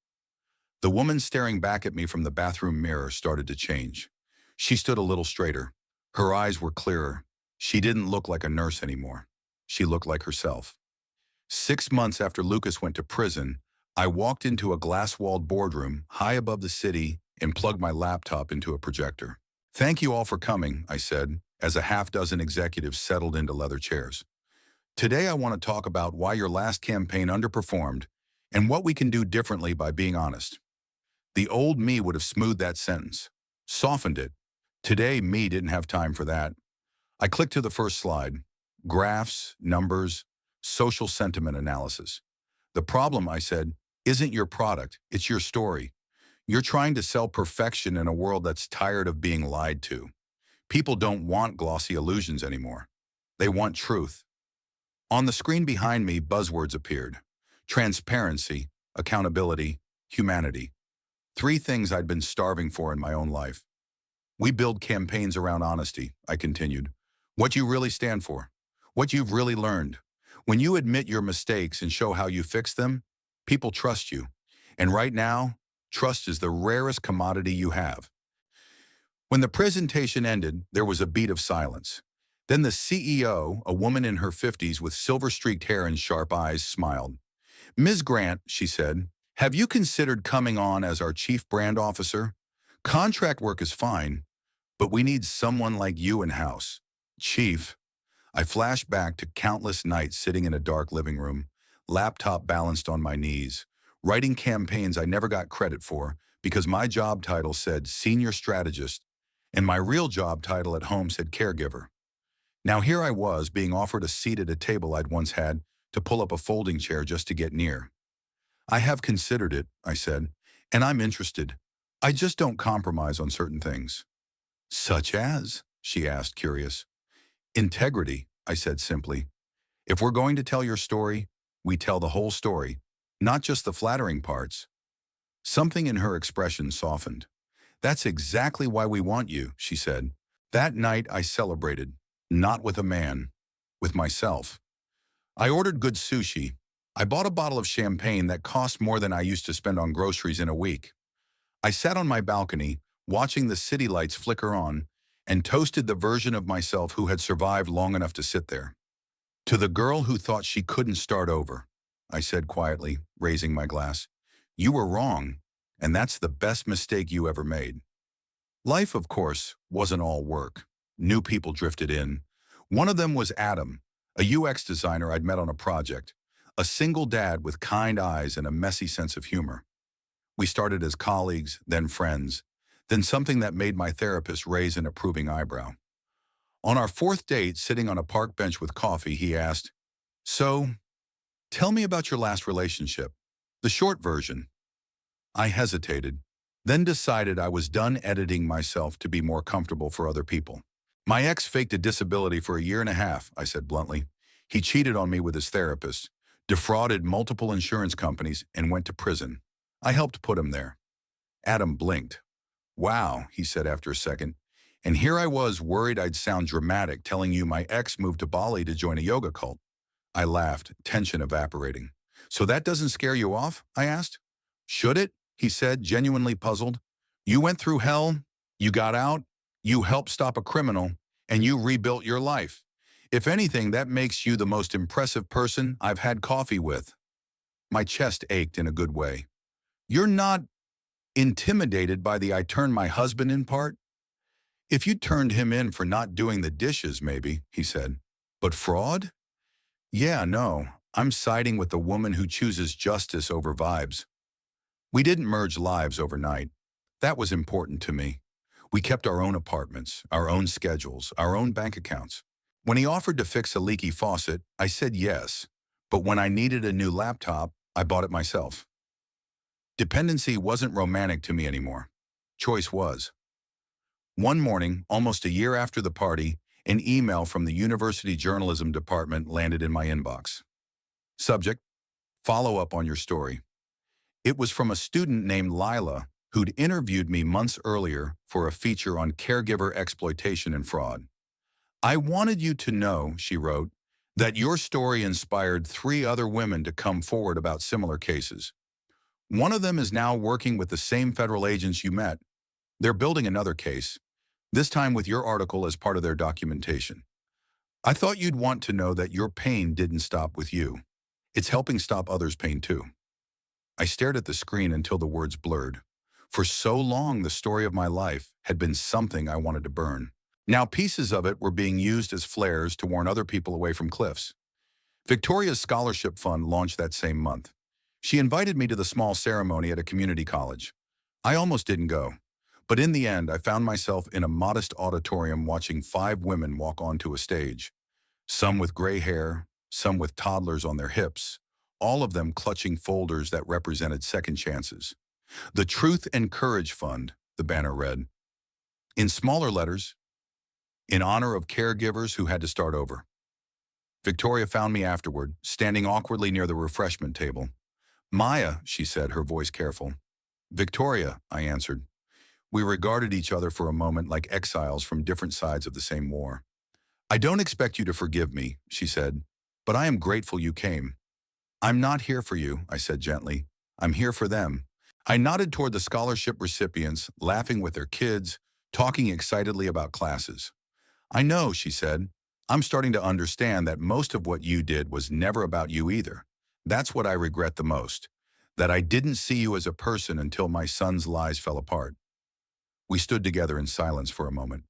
The woman staring back at me from the bathroom mirror started to change. She stood a little straighter. Her eyes were clearer. She didn't look like a nurse anymore. She looked like herself. 6 months after Lucas went to prison, I walked into a glass-walled boardroom high above the city and plugged my laptop into a projector. Thank you all for coming, I said, as a half-dozen executives settled into leather chairs. Today I want to talk about why your last campaign underperformed and what we can do differently by being honest. The old me would have smoothed that sentence, softened it. Today, me didn't have time for that. I clicked to the first slide. Graphs, numbers, social sentiment analysis. The problem, I said, isn't your product, it's your story. You're trying to sell perfection in a world that's tired of being lied to. People don't want glossy illusions anymore. They want truth. On the screen behind me, buzzwords appeared. Transparency, accountability, humanity. 3 things I'd been starving for in my own life. We build campaigns around honesty, I continued. What you really stand for. What you've really learned. When you admit your mistakes and show how you fix them, people trust you. And right now, trust is the rarest commodity you have. When the presentation ended, there was a beat of silence. Then the CEO, a woman in her 50s with silver-streaked hair and sharp eyes, smiled. Ms. Grant, she said, have you considered coming on as our chief brand officer? Contract work is fine, but we need someone like you in-house. Chief. I flashed back to countless nights sitting in a dark living room, laptop balanced on my knees, writing campaigns I never got credit for because my job title said senior strategist and my real job title at home said caregiver. Now here I was being offered a seat at a table I'd once had to pull up a folding chair just to get near. I have considered it, I said, and I'm interested. I just don't compromise on certain things. Such as? She asked, curious. Integrity, I said simply. If we're going to tell your story, we tell the whole story, not just the flattering parts. Something in her expression softened. That's exactly why we want you, she said. That night I celebrated, not with a man, with myself. I ordered good sushi. I bought a bottle of champagne that cost more than I used to spend on groceries in a week. I sat on my balcony, watching the city lights flicker on, and toasted the version of myself who had survived long enough to sit there. To the girl who thought she couldn't start over, I said quietly, raising my glass, you were wrong, and that's the best mistake you ever made. Life, of course, wasn't all work. New people drifted in. One of them was Adam, a UX designer I'd met on a project, a single dad with kind eyes and a messy sense of humor. We started as colleagues, then friends, then something that made my therapist raise an approving eyebrow. On our fourth date, sitting on a park bench with coffee, he asked, "So, tell me about your last relationship." The short version. I hesitated, then decided I was done editing myself to be more comfortable for other people. My ex faked a disability for a year and a half, I said bluntly. He cheated on me with his therapist, defrauded multiple insurance companies, and went to prison. I helped put him there. Adam blinked. "Wow," he said after a second. "And here I was worried I'd sound dramatic telling you my ex moved to Bali to join a yoga cult." I laughed, tension evaporating. "So that doesn't scare you off?" I asked. "Should it?" he said, genuinely puzzled. "You went through hell, you got out, you helped stop a criminal, and you rebuilt your life. If anything, that makes you the most impressive person I've had coffee with." My chest ached in a good way. "You're not intimidated by the I turned my husband in part?" "If you turned him in for not doing the dishes, maybe," he said. "But fraud? Yeah, no. I'm siding with the woman who chooses justice over vibes." We didn't merge lives overnight. That was important to me. We kept our own apartments, our own schedules, our own bank accounts. When he offered to fix a leaky faucet, I said yes. But when I needed a new laptop, I bought it myself. Dependency wasn't romantic to me anymore. Choice was. One morning, almost a year after the party, an email from the university journalism department landed in my inbox. Subject: follow up on your story. It was from a student named Lila who'd interviewed me months earlier for a feature on caregiver exploitation and fraud. "I wanted you to know," she wrote, "that your story inspired 3 other women to come forward about similar cases. One of them is now working with the same federal agents you met. They're building another case, this time with your article as part of their documentation. I thought you'd want to know that your pain didn't stop with you. It's helping stop others' pain too." I stared at the screen until the words blurred. For so long, the story of my life had been something I wanted to burn. Now pieces of it were being used as flares to warn other people away from cliffs. Victoria's scholarship fund launched that same month. She invited me to the small ceremony at a community college. I almost didn't go, but in the end, I found myself in a modest auditorium watching 5 women walk onto a stage. Some with gray hair, some with toddlers on their hips, all of them clutching folders that represented second chances. "The Truth and Courage Fund," the banner read. In smaller letters, "In honor of caregivers who had to start over." Victoria found me afterward, standing awkwardly near the refreshment table. "Maya," she said, her voice careful. "Victoria," I answered. We regarded each other for a moment like exiles from different sides of the same war. "I don't expect you to forgive me," she said, "but I am grateful you came." "I'm not here for you," I said gently. "I'm here for them." I nodded toward the scholarship recipients, laughing with their kids, talking excitedly about classes. "I know," she said. "I'm starting to understand that most of what you did was never about you either. That's what I regret the most, that I didn't see you as a person until my son's lies fell apart." We stood together in silence for a moment.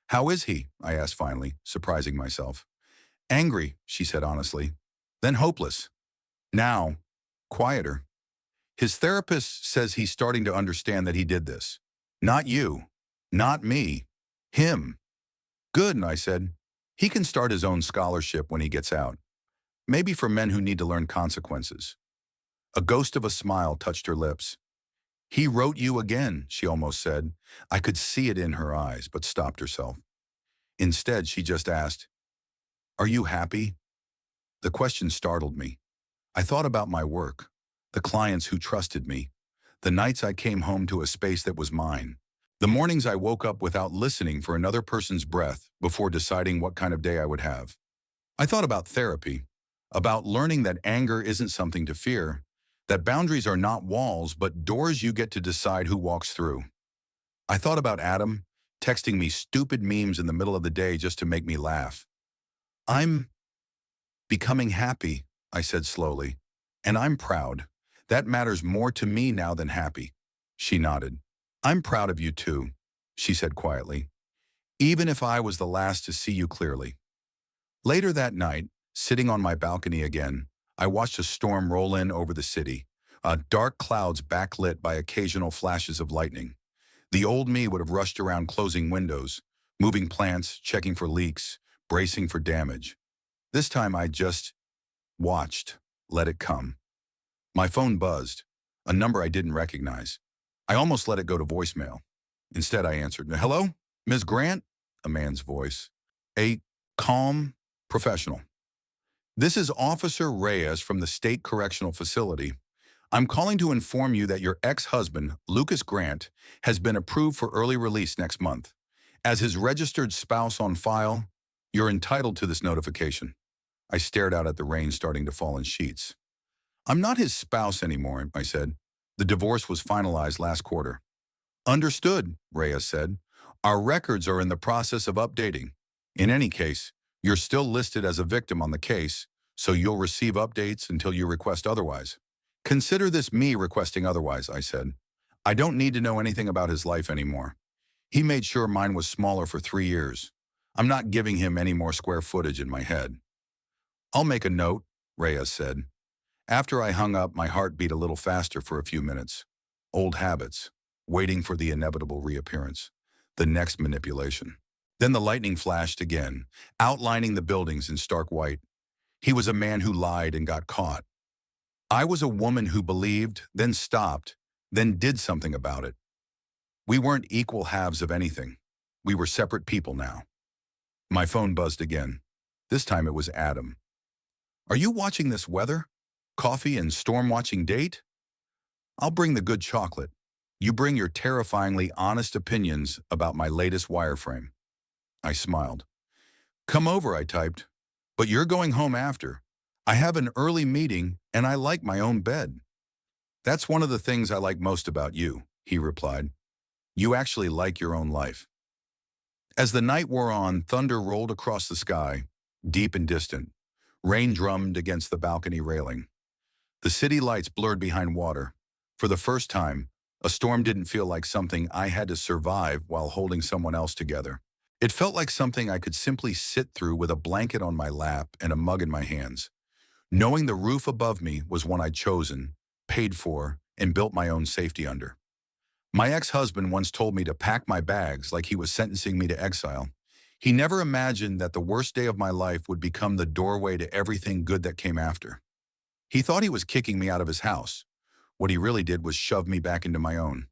"How is he?" I asked finally, surprising myself. "Angry," she said honestly. "Then hopeless. Now, quieter. His therapist says he's starting to understand that he did this. Not you. Not me. Him." "Good," I said. "He can start his own scholarship when he gets out. Maybe for men who need to learn consequences." A ghost of a smile touched her lips. "He wrote you again," she almost said. I could see it in her eyes, but stopped herself. Instead, she just asked, "Are you happy?" The question startled me. I thought about my work, the clients who trusted me, the nights I came home to a space that was mine, the mornings I woke up without listening for another person's breath before deciding what kind of day I would have. I thought about therapy, about learning that anger isn't something to fear, that boundaries are not walls but doors you get to decide who walks through. I thought about Adam, texting me stupid memes in the middle of the day just to make me laugh. "I'm becoming happy," I said slowly, "and I'm proud. That matters more to me now than happy." She nodded. "I'm proud of you too," she said quietly, "even if I was the last to see you clearly." Later that night, sitting on my balcony again, I watched a storm roll in over the city, dark clouds backlit by occasional flashes of lightning. The old me would have rushed around closing windows, moving plants, checking for leaks, bracing for damage. This time I just watched, let it come. My phone buzzed, a number I didn't recognize. I almost let it go to voicemail. Instead, I answered, "Hello, Ms. Grant?" A man's voice. A calm professional. "This is Officer Reyes from the State Correctional Facility. I'm calling to inform you that your ex-husband, Lucas Grant, has been approved for early release next month. As his registered spouse on file, you're entitled to this notification." I stared out at the rain starting to fall in sheets. "I'm not his spouse anymore," I said. "The divorce was finalized last quarter." "Understood," Reyes said. "Our records are in the process of updating. In any case, you're still listed as a victim on the case, so you'll receive updates until you request otherwise." "Consider this me requesting otherwise," I said. "I don't need to know anything about his life anymore. He made sure mine was smaller for 3 years. I'm not giving him any more square footage in my head." "I'll make a note," Reyes said. After I hung up, my heart beat a little faster for a few minutes. Old habits, waiting for the inevitable reappearance, the next manipulation. Then the lightning flashed again, outlining the buildings in stark white. He was a man who lied and got caught. I was a woman who believed, then stopped, then did something about it. We weren't equal halves of anything. We were separate people now. My phone buzzed again. This time it was Adam. "Are you watching this weather? Coffee and storm-watching date? I'll bring the good chocolate. You bring your terrifyingly honest opinions about my latest wireframe." I smiled. "Come over," I typed. "But you're going home after. I have an early meeting and I like my own bed." "That's one of the things I like most about you," he replied. "You actually like your own life." As the night wore on, thunder rolled across the sky, deep and distant. Rain drummed against the balcony railing. The city lights blurred behind water. For the first time, a storm didn't feel like something I had to survive while holding someone else together. It felt like something I could simply sit through with a blanket on my lap and a mug in my hands, knowing the roof above me was one I'd chosen, paid for, and built my own safety under. My ex-husband once told me to pack my bags like he was sentencing me to exile. He never imagined that the worst day of my life would become the doorway to everything good that came after. He thought he was kicking me out of his house. What he really did was shove me back into my own.